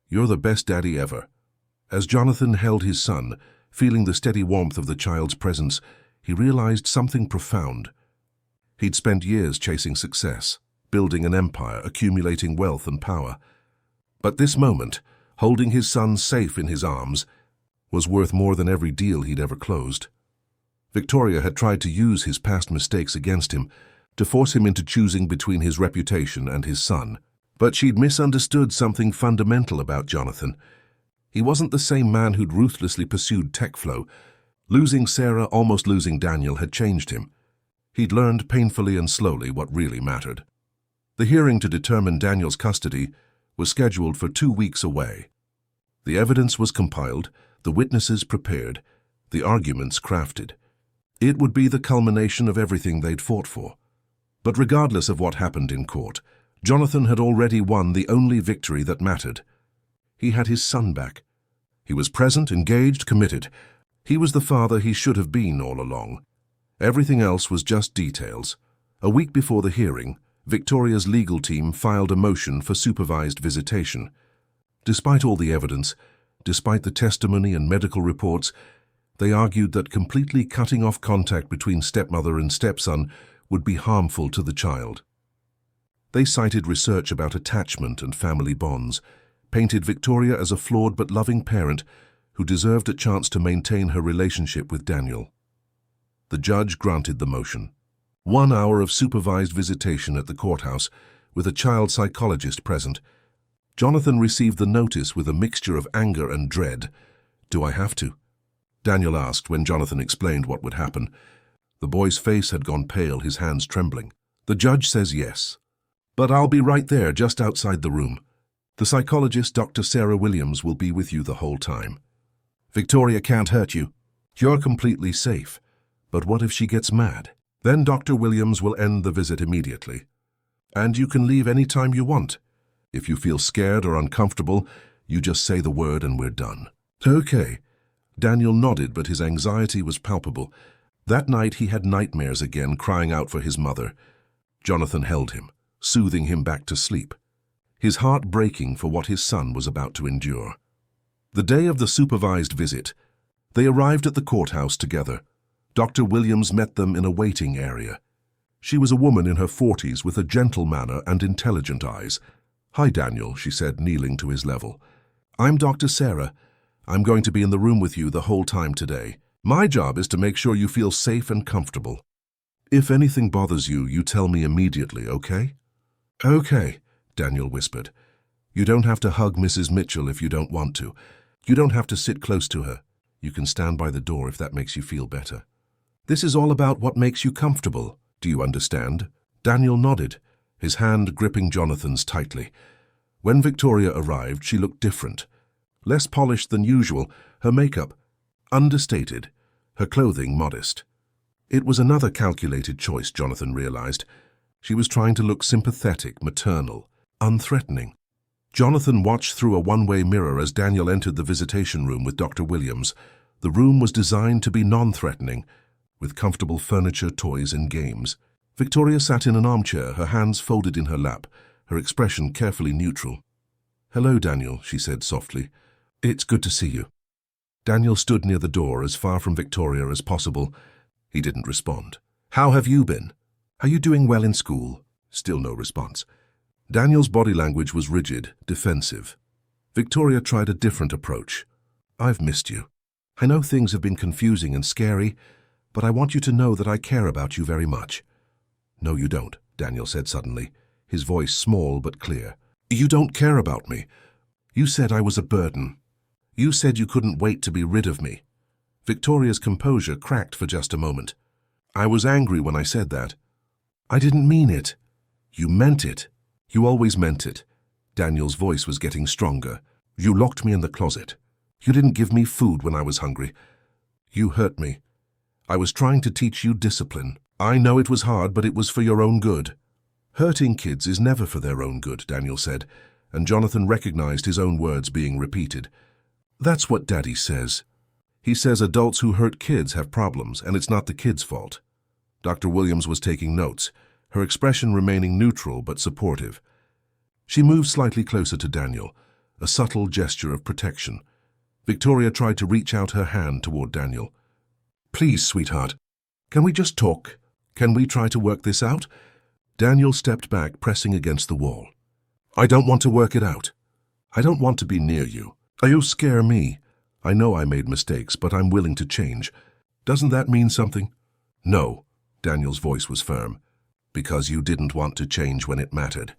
"You're the best daddy ever." As Jonathan held his son, feeling the steady warmth of the child's presence, he realized something profound. He'd spent years chasing success, building an empire, accumulating wealth and power. But this moment, holding his son safe in his arms, was worth more than every deal he'd ever closed. Victoria had tried to use his past mistakes against him, to force him into choosing between his reputation and his son. But she'd misunderstood something fundamental about Jonathan. He wasn't the same man who'd ruthlessly pursued TechFlow. Losing Sarah, almost losing Daniel, had changed him. He'd learned painfully and slowly what really mattered. The hearing to determine Daniel's custody was scheduled for 2 weeks away. The evidence was compiled, the witnesses prepared, the arguments crafted. It would be the culmination of everything they'd fought for. But regardless of what happened in court, Jonathan had already won the only victory that mattered. He had his son back. He was present, engaged, committed. He was the father he should have been all along. Everything else was just details. A week before the hearing, Victoria's legal team filed a motion for supervised visitation. Despite all the evidence, despite the testimony and medical reports, they argued that completely cutting off contact between stepmother and stepson would be harmful to the child. They cited research about attachment and family bonds, painted Victoria as a flawed but loving parent who deserved a chance to maintain her relationship with Daniel. The judge granted the motion. 1 hour of supervised visitation at the courthouse, with a child psychologist present. Jonathan received the notice with a mixture of anger and dread. "Do I have to?" Daniel asked when Jonathan explained what would happen. The boy's face had gone pale, his hands trembling. "The judge says yes. But I'll be right there, just outside the room. The psychologist, Dr. Sarah Williams, will be with you the whole time. Victoria can't hurt you. You're completely safe. But what if she gets mad? Then Dr. Williams will end the visit immediately. And you can leave any time you want. If you feel scared or uncomfortable, you just say the word and we're done." "Okay." Daniel nodded, but his anxiety was palpable. That night he had nightmares again, crying out for his mother. Jonathan held him, soothing him back to sleep, his heart breaking for what his son was about to endure. The day of the supervised visit, they arrived at the courthouse together. Dr. Williams met them in a waiting area. She was a woman in her 40s with a gentle manner and intelligent eyes. "Hi, Daniel," she said, kneeling to his level. "I'm Dr. Sarah. I'm going to be in the room with you the whole time today. My job is to make sure you feel safe and comfortable. If anything bothers you, you tell me immediately, okay?" "Okay," Daniel whispered. "You don't have to hug Mrs. Mitchell if you don't want to. You don't have to sit close to her. You can stand by the door if that makes you feel better. This is all about what makes you comfortable. Do you understand?" Daniel nodded, his hand gripping Jonathan's tightly. When Victoria arrived, she looked different. Less polished than usual, her makeup understated, her clothing modest. It was another calculated choice, Jonathan realized. She was trying to look sympathetic, maternal, unthreatening. Jonathan watched through a one-way mirror as Daniel entered the visitation room with Dr. Williams. The room was designed to be non-threatening, with comfortable furniture, toys, and games. Victoria sat in an armchair, her hands folded in her lap, her expression carefully neutral. "Hello, Daniel," she said softly. "It's good to see you." Daniel stood near the door, as far from Victoria as possible. He didn't respond. "How have you been? Are you doing well in school?" Still no response. Daniel's body language was rigid, defensive. Victoria tried a different approach. "I've missed you. I know things have been confusing and scary, but I want you to know that I care about you very much." "No, you don't," Daniel said suddenly, his voice small but clear. "You don't care about me. You said I was a burden. You said you couldn't wait to be rid of me." Victoria's composure cracked for just a moment. "I was angry when I said that. I didn't mean it." "You meant it. You always meant it." Daniel's voice was getting stronger. "You locked me in the closet. You didn't give me food when I was hungry. You hurt me. I was trying to teach you discipline. I know it was hard, but it was for your own good." "Hurting kids is never for their own good," Daniel said, and Jonathan recognized his own words being repeated. "That's what Daddy says. He says adults who hurt kids have problems, and it's not the kids' fault." Dr. Williams was taking notes, her expression remaining neutral but supportive. She moved slightly closer to Daniel, a subtle gesture of protection. Victoria tried to reach out her hand toward Daniel. "Please, sweetheart, can we just talk? Can we try to work this out?" Daniel stepped back, pressing against the wall. "I don't want to work it out. I don't want to be near you. You scare me. I know I made mistakes, but I'm willing to change. Doesn't that mean something?" "No," Daniel's voice was firm. "Because you didn't want to change when it mattered.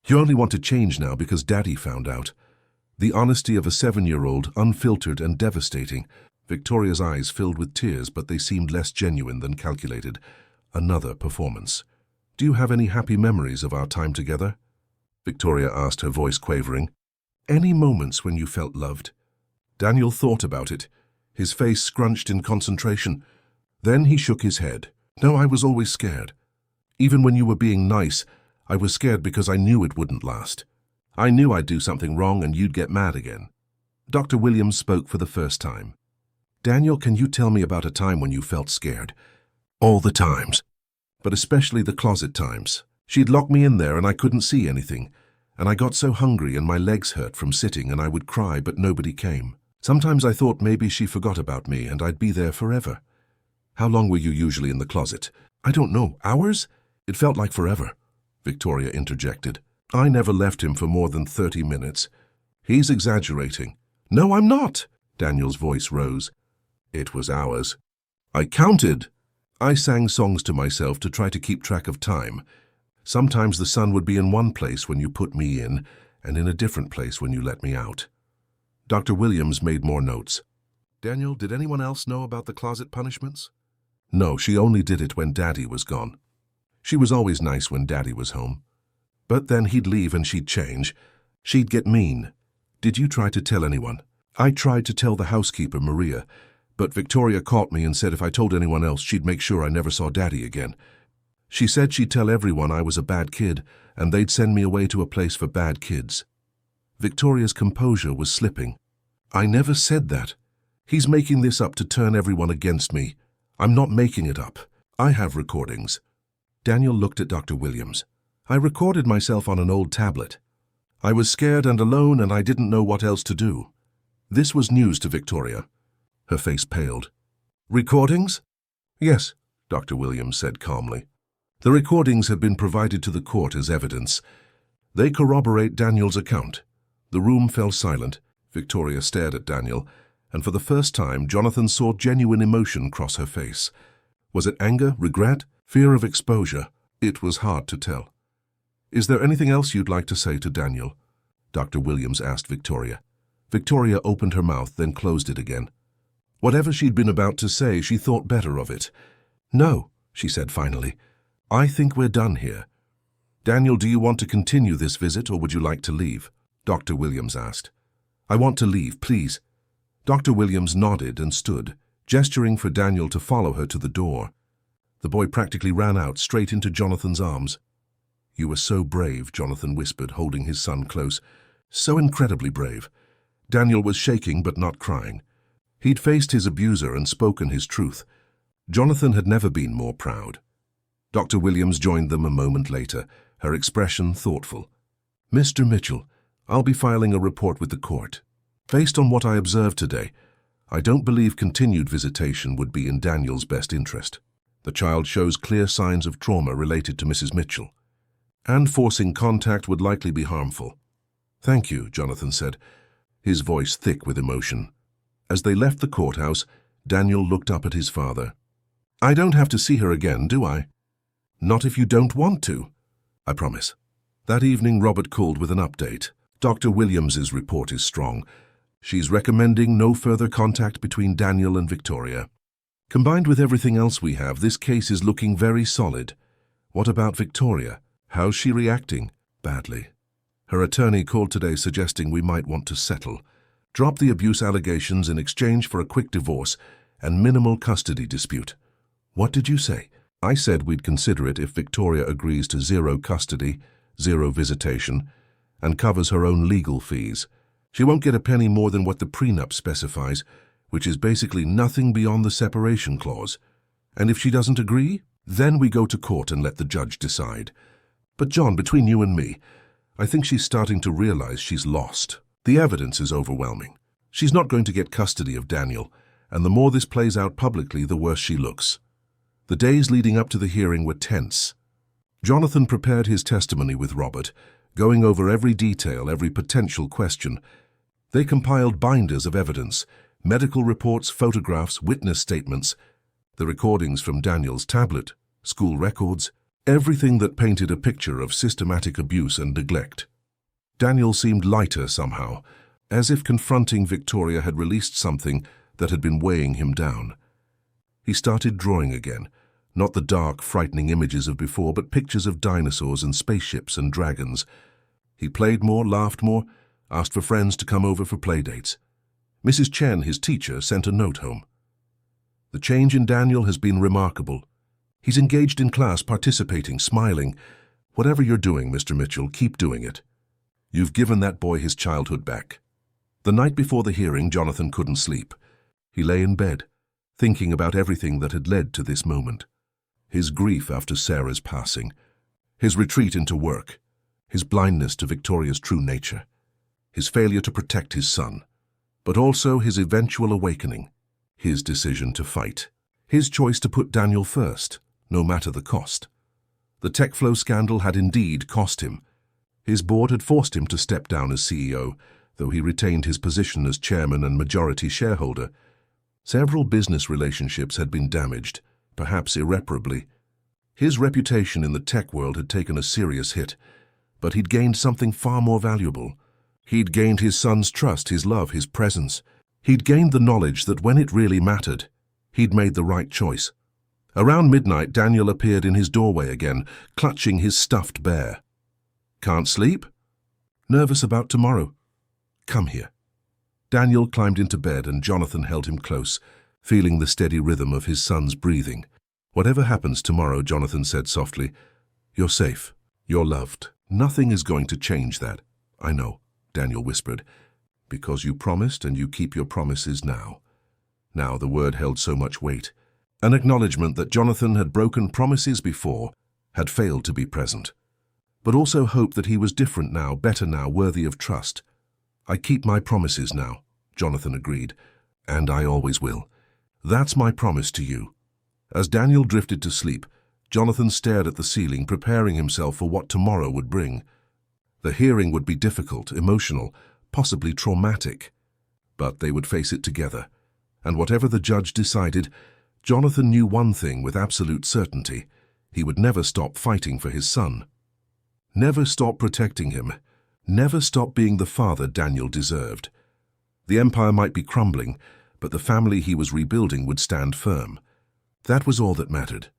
You only want to change now because Daddy found out." The honesty of a 7-year-old, unfiltered and devastating. Victoria's eyes filled with tears, but they seemed less genuine than calculated. Another performance. "Do you have any happy memories of our time together?" Victoria asked, her voice quavering. "Any moments when you felt loved?" Daniel thought about it, his face scrunched in concentration. Then he shook his head. "No, I was always scared. Even when you were being nice, I was scared because I knew it wouldn't last. I knew I'd do something wrong and you'd get mad again." Dr. Williams spoke for the first time. "Daniel, can you tell me about a time when you felt scared?" "All the times, but especially the closet times. She'd lock me in there and I couldn't see anything. And I got so hungry and my legs hurt from sitting and I would cry, but nobody came. Sometimes I thought maybe she forgot about me and I'd be there forever." "How long were you usually in the closet?" "I don't know. Hours? It felt like forever." Victoria interjected. "I never left him for more than 30 minutes. He's exaggerating." "No, I'm not." Daniel's voice rose. "It was hours. I counted. I sang songs to myself to try to keep track of time. Sometimes the sun would be in one place when you put me in, and in a different place when you let me out." Dr. Williams made more notes. "Daniel, did anyone else know about the closet punishments?" "No, she only did it when Daddy was gone. She was always nice when Daddy was home. But then he'd leave and she'd change. She'd get mean." "Did you try to tell anyone?" "I tried to tell the housekeeper, Maria, but Victoria caught me and said if I told anyone else, she'd make sure I never saw Daddy again. She said she'd tell everyone I was a bad kid, and they'd send me away to a place for bad kids." Victoria's composure was slipping. "I never said that. He's making this up to turn everyone against me. I'm not making it up. I have recordings." Daniel looked at Dr. Williams. "I recorded myself on an old tablet. I was scared and alone and I didn't know what else to do." This was news to Victoria. Her face paled. "Recordings?" "Yes," Dr. Williams said calmly. "The recordings have been provided to the court as evidence. They corroborate Daniel's account." The room fell silent. Victoria stared at Daniel, and for the first time Jonathan saw genuine emotion cross her face. Was it anger, regret, fear of exposure? It was hard to tell. "Is there anything else you'd like to say to Daniel?" Dr. Williams asked Victoria. Victoria opened her mouth, then closed it again. Whatever she'd been about to say, she thought better of it. "No," she said finally. "I think we're done here. Daniel, do you want to continue this visit or would you like to leave?" Dr. Williams asked. "I want to leave, please." Dr. Williams nodded and stood, gesturing for Daniel to follow her to the door. The boy practically ran out straight into Jonathan's arms. "You were so brave," Jonathan whispered, holding his son close. "So incredibly brave." Daniel was shaking but not crying. He'd faced his abuser and spoken his truth. Jonathan had never been more proud. Dr. Williams joined them a moment later, her expression thoughtful. "Mr. Mitchell, I'll be filing a report with the court. Based on what I observed today, I don't believe continued visitation would be in Daniel's best interest. The child shows clear signs of trauma related to Mrs. Mitchell, and forcing contact would likely be harmful." "Thank you," Jonathan said, his voice thick with emotion. As they left the courthouse, Daniel looked up at his father. "I don't have to see her again, do I?" "Not if you don't want to." "I promise." That evening, Robert called with an update. Dr. Williams's report is strong. She's recommending no further contact between Daniel and Victoria. Combined with everything else we have, this case is looking very solid. What about Victoria? How's she reacting? Badly. Her attorney called today suggesting we might want to settle. Drop the abuse allegations in exchange for a quick divorce and minimal custody dispute. What did you say? I said we'd consider it if Victoria agrees to 0 custody, 0 visitation, and covers her own legal fees. She won't get a penny more than what the prenup specifies, which is basically nothing beyond the separation clause. And if she doesn't agree, then we go to court and let the judge decide. But John, between you and me, I think she's starting to realize she's lost. The evidence is overwhelming. She's not going to get custody of Daniel, and the more this plays out publicly, the worse she looks. The days leading up to the hearing were tense. Jonathan prepared his testimony with Robert, going over every detail, every potential question. They compiled binders of evidence, medical reports, photographs, witness statements, the recordings from Daniel's tablet, school records, everything that painted a picture of systematic abuse and neglect. Daniel seemed lighter somehow, as if confronting Victoria had released something that had been weighing him down. He started drawing again, not the dark, frightening images of before, but pictures of dinosaurs and spaceships and dragons. He played more, laughed more, asked for friends to come over for playdates. Mrs. Chen, his teacher, sent a note home. "The change in Daniel has been remarkable. He's engaged in class, participating, smiling. Whatever you're doing, Mr. Mitchell, keep doing it. You've given that boy his childhood back." The night before the hearing, Jonathan couldn't sleep. He lay in bed, thinking about everything that had led to this moment. His grief after Sarah's passing, his retreat into work, his blindness to Victoria's true nature, his failure to protect his son, but also his eventual awakening, his decision to fight, his choice to put Daniel first, no matter the cost. The TechFlow scandal had indeed cost him. His board had forced him to step down as CEO, though he retained his position as chairman and majority shareholder. Several business relationships had been damaged, perhaps irreparably. His reputation in the tech world had taken a serious hit, but he'd gained something far more valuable. He'd gained his son's trust, his love, his presence. He'd gained the knowledge that when it really mattered, he'd made the right choice. Around midnight, Daniel appeared in his doorway again, clutching his stuffed bear. "Can't sleep? Nervous about tomorrow? Come here." Daniel climbed into bed and Jonathan held him close, feeling the steady rhythm of his son's breathing. "Whatever happens tomorrow," Jonathan said softly, "you're safe. You're loved. Nothing is going to change that." "I know," Daniel whispered, "because you promised and you keep your promises now." Now the word held so much weight. An acknowledgement that Jonathan had broken promises before, had failed to be present. But also hope that he was different now, better now, worthy of trust. "I keep my promises now," Jonathan agreed, "and I always will. That's my promise to you." As Daniel drifted to sleep, Jonathan stared at the ceiling, preparing himself for what tomorrow would bring. The hearing would be difficult, emotional, possibly traumatic. But they would face it together. And whatever the judge decided, Jonathan knew one thing with absolute certainty. He would never stop fighting for his son. Never stop protecting him. Never stop being the father Daniel deserved. The empire might be crumbling, but the family he was rebuilding would stand firm. That was all that mattered.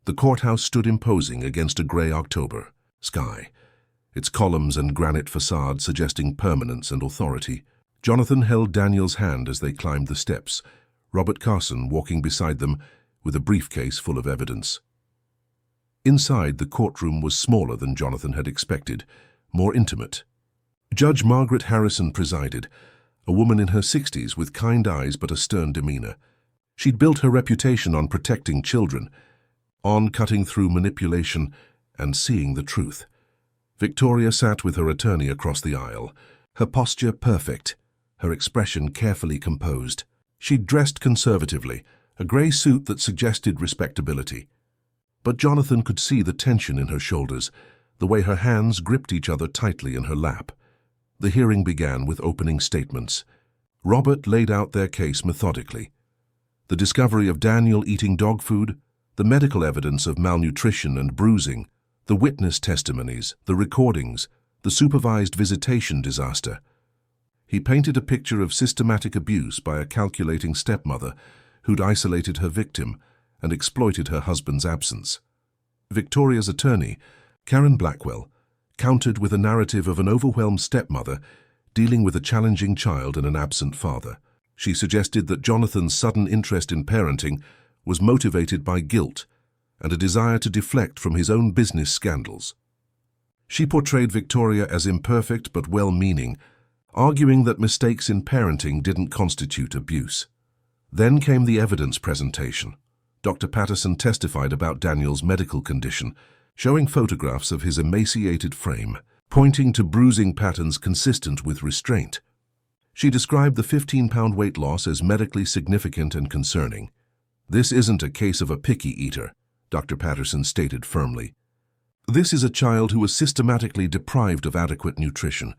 The courthouse stood imposing against a grey October sky, its columns and granite facade suggesting permanence and authority. Jonathan held Daniel's hand as they climbed the steps, Robert Carson walking beside them with a briefcase full of evidence. Inside, the courtroom was smaller than Jonathan had expected, more intimate. Judge Margaret Harrison presided, a woman in her 60s with kind eyes but a stern demeanor. She'd built her reputation on protecting children, on cutting through manipulation and seeing the truth. Victoria sat with her attorney across the aisle, her posture perfect, her expression carefully composed. She'd dressed conservatively, a grey suit that suggested respectability. But Jonathan could see the tension in her shoulders, the way her hands gripped each other tightly in her lap. The hearing began with opening statements. Robert laid out their case methodically. The discovery of Daniel eating dog food, the medical evidence of malnutrition and bruising, the witness testimonies, the recordings, the supervised visitation disaster. He painted a picture of systematic abuse by a calculating stepmother who'd isolated her victim and exploited her husband's absence. Victoria's attorney, Karen Blackwell, countered with a narrative of an overwhelmed stepmother dealing with a challenging child and an absent father. She suggested that Jonathan's sudden interest in parenting was motivated by guilt and a desire to deflect from his own business scandals. She portrayed Victoria as imperfect but well-meaning, arguing that mistakes in parenting didn't constitute abuse. Then came the evidence presentation. Dr. Patterson testified about Daniel's medical condition, showing photographs of his emaciated frame, pointing to bruising patterns consistent with restraint. She described the 15-pound weight loss as medically significant and concerning. "This isn't a case of a picky eater," Dr. Patterson stated firmly. "This is a child who was systematically deprived of adequate nutrition.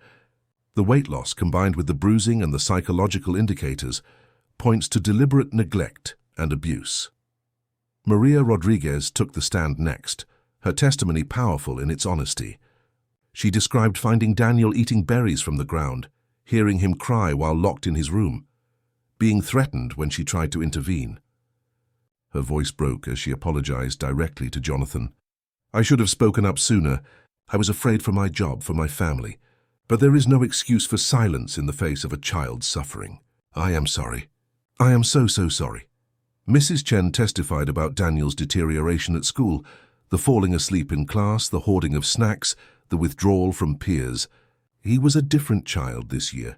The weight loss, combined with the bruising and the psychological indicators, points to deliberate neglect and abuse." Maria Rodriguez took the stand next, her testimony powerful in its honesty. She described finding Daniel eating berries from the ground, hearing him cry while locked in his room, being threatened when she tried to intervene. Her voice broke as she apologized directly to Jonathan. "I should have spoken up sooner. I was afraid for my job, for my family. But there is no excuse for silence in the face of a child's suffering. I am sorry. I am so sorry." Mrs. Chen testified about Daniel's deterioration at school, the falling asleep in class, the hoarding of snacks, the withdrawal from peers. He was a different child this year.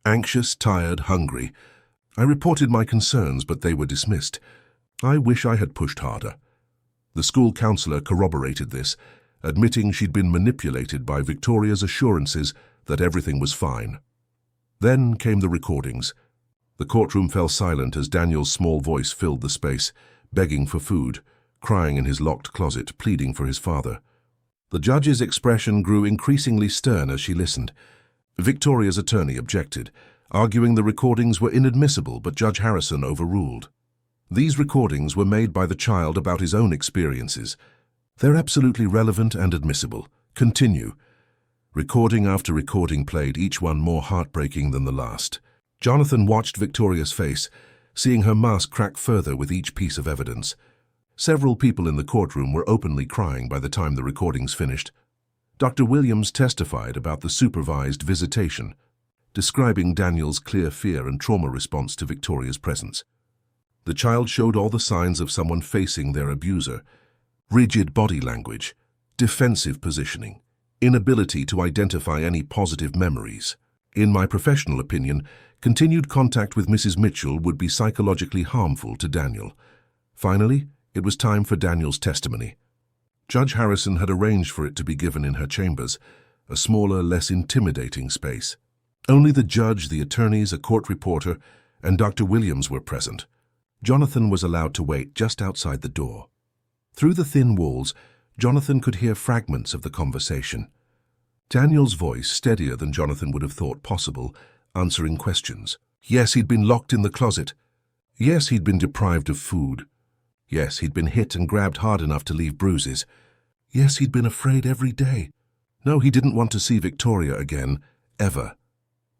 Anxious, tired, hungry. I reported my concerns, but they were dismissed. I wish I had pushed harder. The school counselor corroborated this, admitting she'd been manipulated by Victoria's assurances that everything was fine. Then came the recordings. The courtroom fell silent as Daniel's small voice filled the space, begging for food, crying in his locked closet, pleading for his father. The judge's expression grew increasingly stern as she listened. Victoria's attorney objected, arguing the recordings were inadmissible, but Judge Harrison overruled. These recordings were made by the child about his own experiences. They're absolutely relevant and admissible. Continue. Recording after recording played, each one more heartbreaking than the last. Jonathan watched Victoria's face, seeing her mask crack further with each piece of evidence. Several people in the courtroom were openly crying by the time the recordings finished. Dr. Williams testified about the supervised visitation, describing Daniel's clear fear and trauma response to Victoria's presence. The child showed all the signs of someone facing their abuser: rigid body language, defensive positioning, inability to identify any positive memories. In my professional opinion, continued contact with Mrs. Mitchell would be psychologically harmful to Daniel. Finally, it was time for Daniel's testimony. Judge Harrison had arranged for it to be given in her chambers, a smaller, less intimidating space. Only the judge, the attorneys, a court reporter, and Dr. Williams were present. Jonathan was allowed to wait just outside the door. Through the thin walls, Jonathan could hear fragments of the conversation. Daniel's voice, steadier than Jonathan would have thought possible, answering questions. Yes, he'd been locked in the closet. Yes, he'd been deprived of food. Yes, he'd been hit and grabbed hard enough to leave bruises. Yes, he'd been afraid every day. No, he didn't want to see Victoria again, ever.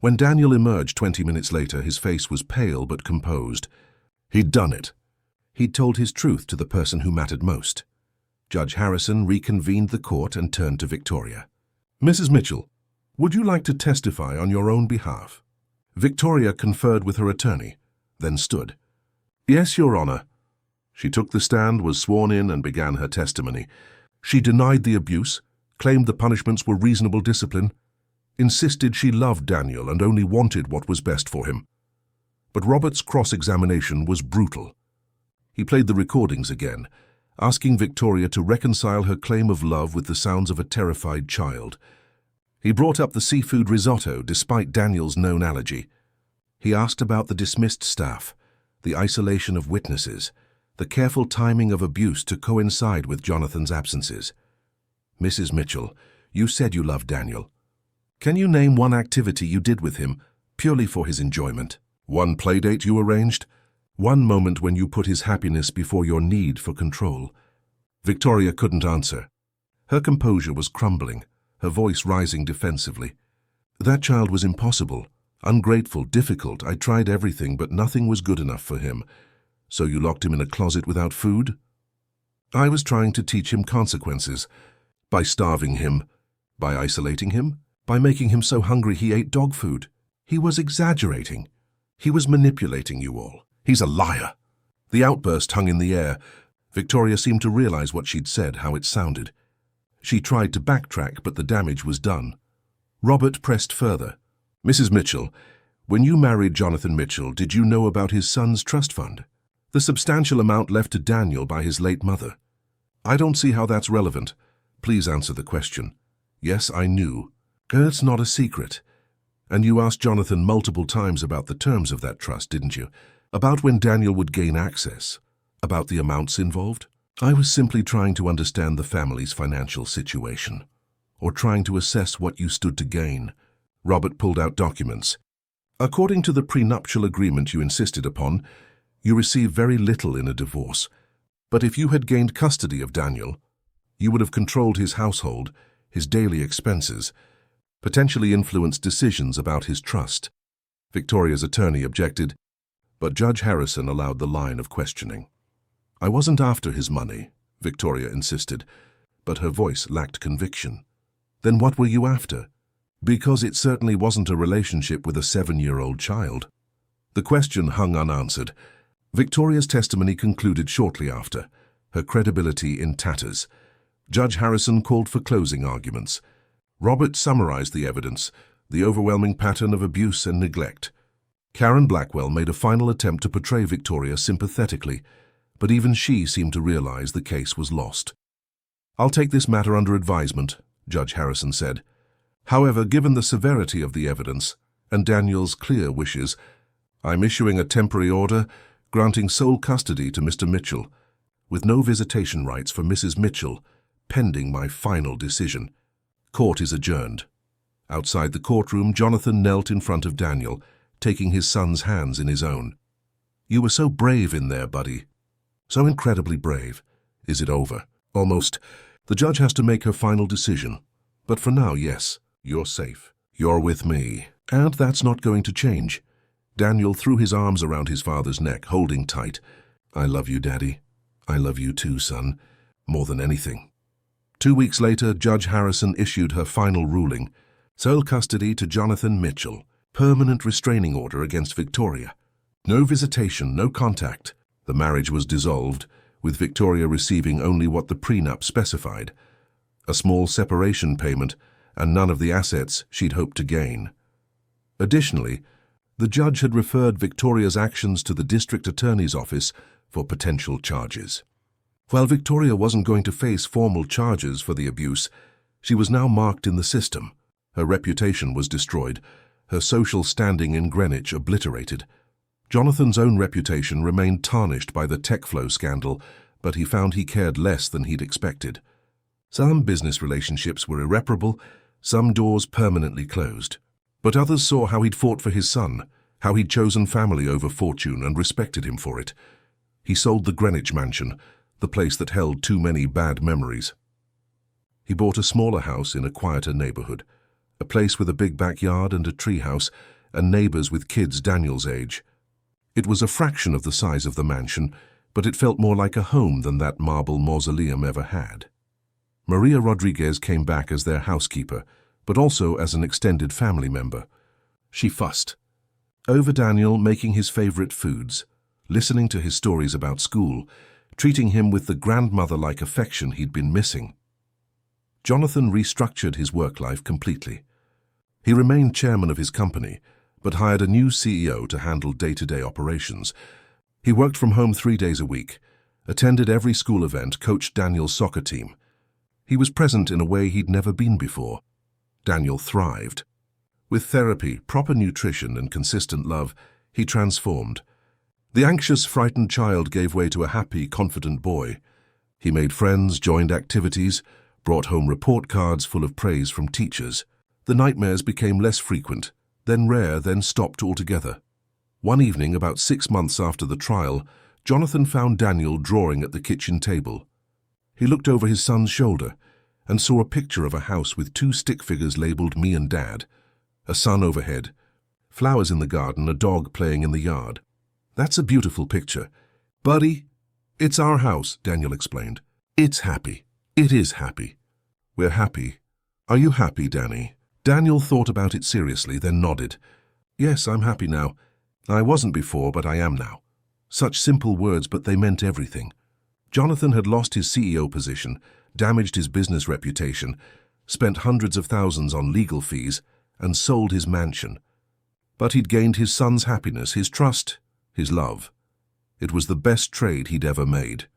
When Daniel emerged 20 minutes later, his face was pale but composed. He'd done it. He'd told his truth to the person who mattered most. Judge Harrison reconvened the court and turned to Victoria. Mrs. Mitchell, would you like to testify on your own behalf? Victoria conferred with her attorney, then stood. Yes, Your Honor. She took the stand, was sworn in, and began her testimony. She denied the abuse, claimed the punishments were reasonable discipline, insisted she loved Daniel and only wanted what was best for him. But Robert's cross-examination was brutal. He played the recordings again, asking Victoria to reconcile her claim of love with the sounds of a terrified child. He brought up the seafood risotto despite Daniel's known allergy. He asked about the dismissed staff, the isolation of witnesses, the careful timing of abuse to coincide with Jonathan's absences. Mrs. Mitchell, you said you loved Daniel. Can you name one activity you did with him, purely for his enjoyment? One playdate you arranged? One moment when you put his happiness before your need for control? Victoria couldn't answer. Her composure was crumbling, her voice rising defensively. That child was impossible, ungrateful, difficult. I tried everything, but nothing was good enough for him. So you locked him in a closet without food? I was trying to teach him consequences. By starving him, by isolating him, by making him so hungry he ate dog food. He was exaggerating. He was manipulating you all. He's a liar. The outburst hung in the air. Victoria seemed to realize what she'd said, how it sounded. She tried to backtrack, but the damage was done. Robert pressed further. Mrs. Mitchell, when you married Jonathan Mitchell, did you know about his son's trust fund? The substantial amount left to Daniel by his late mother. I don't see how that's relevant. Please answer the question. Yes, I knew. It's not a secret. And you asked Jonathan multiple times about the terms of that trust, didn't you? About when Daniel would gain access? About the amounts involved? I was simply trying to understand the family's financial situation, or trying to assess what you stood to gain. Robert pulled out documents. According to the prenuptial agreement you insisted upon, you receive very little in a divorce. But if you had gained custody of Daniel, you would have controlled his household, his daily expenses, potentially influenced decisions about his trust. Victoria's attorney objected, but Judge Harrison allowed the line of questioning. I wasn't after his money, Victoria insisted, but her voice lacked conviction. Then what were you after? Because it certainly wasn't a relationship with a 7-year-old child. The question hung unanswered. Victoria's testimony concluded shortly after, her credibility in tatters. Judge Harrison called for closing arguments. Robert summarized the evidence, the overwhelming pattern of abuse and neglect. Karen Blackwell made a final attempt to portray Victoria sympathetically, but even she seemed to realize the case was lost. I'll take this matter under advisement, Judge Harrison said. However, given the severity of the evidence and Daniel's clear wishes, I'm issuing a temporary order granting sole custody to Mr. Mitchell, with no visitation rights for Mrs. Mitchell, pending my final decision. Court is adjourned. Outside the courtroom, Jonathan knelt in front of Daniel, taking his son's hands in his own. You were so brave in there, buddy. So incredibly brave. Is it over? Almost. The judge has to make her final decision. But for now, yes, you're safe. You're with me. And that's not going to change. Daniel threw his arms around his father's neck, holding tight. I love you, Daddy. I love you too, son. More than anything. 2 weeks later, Judge Harrison issued her final ruling. Sole custody to Jonathan Mitchell. Permanent restraining order against Victoria. No visitation, no contact. The marriage was dissolved, with Victoria receiving only what the prenup specified. A small separation payment and none of the assets she'd hoped to gain. Additionally, the judge had referred Victoria's actions to the district attorney's office for potential charges. While Victoria wasn't going to face formal charges for the abuse, she was now marked in the system. Her reputation was destroyed, her social standing in Greenwich obliterated. Jonathan's own reputation remained tarnished by the TechFlow scandal, but he found he cared less than he'd expected. Some business relationships were irreparable, some doors permanently closed. But others saw how he'd fought for his son, how he'd chosen family over fortune and respected him for it. He sold the Greenwich mansion, the place that held too many bad memories. He bought a smaller house in a quieter neighborhood, a place with a big backyard and a treehouse, and neighbors with kids Daniel's age. It was a fraction of the size of the mansion, but it felt more like a home than that marble mausoleum ever had. Maria Rodriguez came back as their housekeeper, but also as an extended family member. She fussed over Daniel making his favorite foods, listening to his stories about school, treating him with the grandmother-like affection he'd been missing. Jonathan restructured his work life completely. He remained chairman of his company, but hired a new CEO to handle day-to-day operations. He worked from home 3 days a week, attended every school event, coached Daniel's soccer team. He was present in a way he'd never been before. Daniel thrived. With therapy, proper nutrition, and consistent love, he transformed. The anxious, frightened child gave way to a happy, confident boy. He made friends, joined activities, brought home report cards full of praise from teachers. The nightmares became less frequent, then rare, then stopped altogether. One evening, about 6 months after the trial, Jonathan found Daniel drawing at the kitchen table. He looked over his son's shoulder and saw a picture of a house with 2 stick figures labeled "Me and Dad," a sun overhead, flowers in the garden, a dog playing in the yard. "That's a beautiful picture. Buddy, it's our house," Daniel explained. "It's happy. It is happy. We're happy. Are you happy, Danny?" Daniel thought about it seriously, then nodded. "Yes, I'm happy now. I wasn't before, but I am now." Such simple words, but they meant everything. Jonathan had lost his CEO position, damaged his business reputation, spent hundreds of thousands on legal fees, and sold his mansion. But he'd gained his son's happiness, his trust, his love. It was the best trade he'd ever made.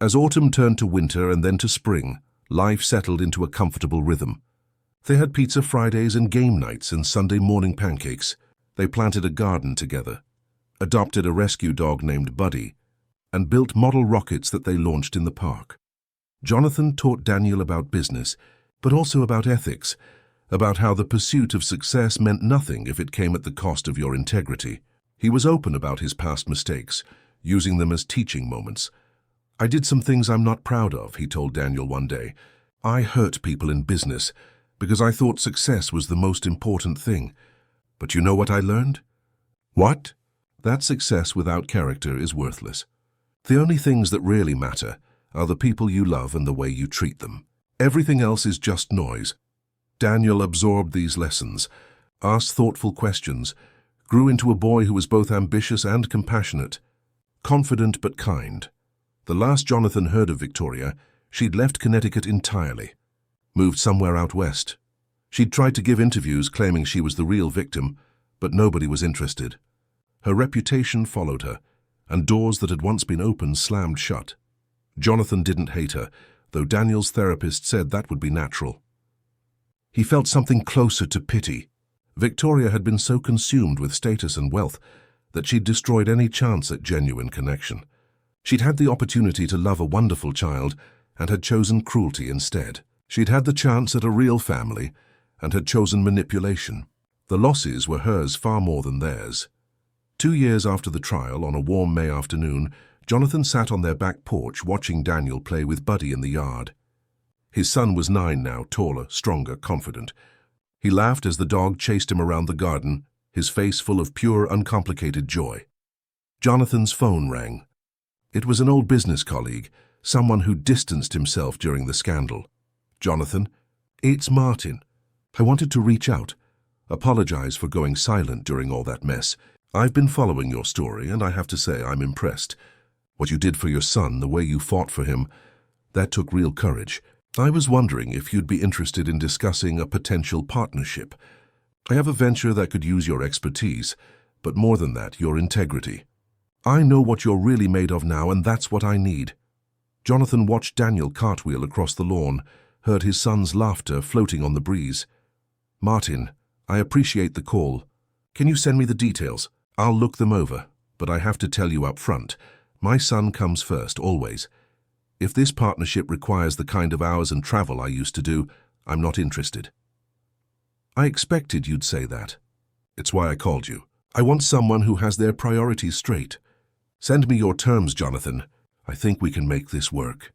As autumn turned to winter and then to spring, life settled into a comfortable rhythm. They had pizza Fridays and game nights and Sunday morning pancakes. They planted a garden together, adopted a rescue dog named Buddy, and built model rockets that they launched in the park. Jonathan taught Daniel about business, but also about ethics, about how the pursuit of success meant nothing if it came at the cost of your integrity. He was open about his past mistakes, using them as teaching moments. "I did some things I'm not proud of," he told Daniel one day. "I hurt people in business because I thought success was the most important thing. But you know what I learned?" "What?" "That success without character is worthless. The only things that really matter are the people you love and the way you treat them. Everything else is just noise." Daniel absorbed these lessons, asked thoughtful questions, grew into a boy who was both ambitious and compassionate, confident but kind. The last Jonathan heard of Victoria, she'd left Connecticut entirely, moved somewhere out west. She'd tried to give interviews claiming she was the real victim, but nobody was interested. Her reputation followed her, and doors that had once been open slammed shut. Jonathan didn't hate her, though Daniel's therapist said that would be natural. He felt something closer to pity. Victoria had been so consumed with status and wealth that she'd destroyed any chance at genuine connection. She'd had the opportunity to love a wonderful child and had chosen cruelty instead. She'd had the chance at a real family and had chosen manipulation. The losses were hers far more than theirs. 2 years after the trial, on a warm May afternoon, Jonathan sat on their back porch watching Daniel play with Buddy in the yard. His son was 9 now, taller, stronger, confident. He laughed as the dog chased him around the garden, his face full of pure, uncomplicated joy. Jonathan's phone rang. It was an old business colleague, someone who distanced himself during the scandal. "Jonathan, it's Martin. I wanted to reach out, apologize for going silent during all that mess. I've been following your story, and I have to say I'm impressed. What you did for your son, the way you fought for him, that took real courage. I was wondering if you'd be interested in discussing a potential partnership. I have a venture that could use your expertise, but more than that, your integrity. I know what you're really made of now, and that's what I need." Jonathan watched Daniel cartwheel across the lawn, heard his son's laughter floating on the breeze. "Martin, I appreciate the call. Can you send me the details? I'll look them over, but I have to tell you up front, my son comes first, always. If this partnership requires the kind of hours and travel I used to do, I'm not interested." "I expected you'd say that. It's why I called you. I want someone who has their priorities straight. Send me your terms, Jonathan. I think we can make this work."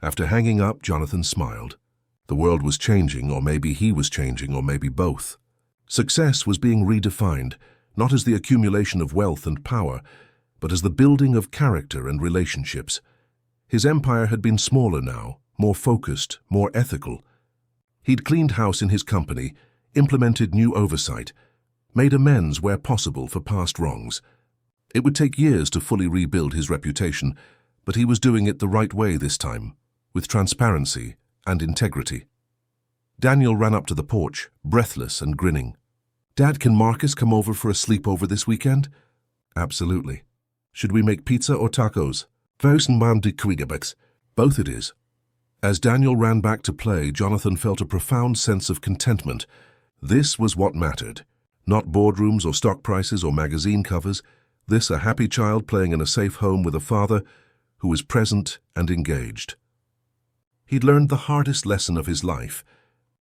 After hanging up, Jonathan smiled. The world was changing, or maybe he was changing, or maybe both. Success was being redefined, not as the accumulation of wealth and power, but as the building of character and relationships. His empire had been smaller now, more focused, more ethical. He'd cleaned house in his company, implemented new oversight, made amends where possible for past wrongs. It would take years to fully rebuild his reputation, but he was doing it the right way this time, with transparency and integrity. Daniel ran up to the porch, breathless and grinning. "Dad, can Marcus come over for a sleepover this weekend?" "Absolutely. Should we make pizza or tacos?" "Both it is." As Daniel ran back to play, Jonathan felt a profound sense of contentment. This was what mattered. Not boardrooms or stock prices or magazine covers. This a happy child playing in a safe home with a father who was present and engaged. He'd learned the hardest lesson of his life,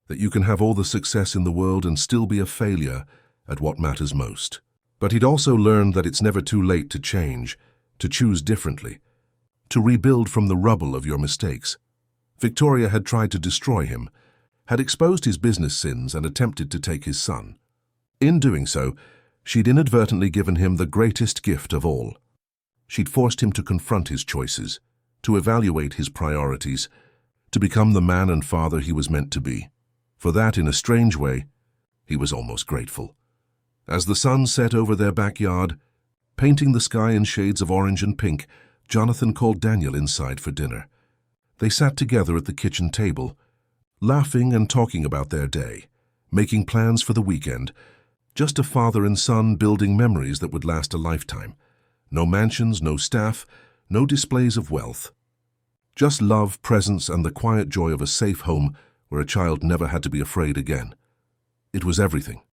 that you can have all the success in the world and still be a failure at what matters most. But he'd also learned that it's never too late to change, to choose differently, to rebuild from the rubble of your mistakes. Victoria had tried to destroy him, had exposed his business sins and attempted to take his son. In doing so, she'd inadvertently given him the greatest gift of all. She'd forced him to confront his choices, to evaluate his priorities, to become the man and father he was meant to be. For that, in a strange way, he was almost grateful. As the sun set over their backyard, painting the sky in shades of orange and pink, Jonathan called Daniel inside for dinner. They sat together at the kitchen table, laughing and talking about their day, making plans for the weekend, just a father and son building memories that would last a lifetime. No mansions, no staff, no displays of wealth. Just love, presence, and the quiet joy of a safe home where a child never had to be afraid again. It was everything.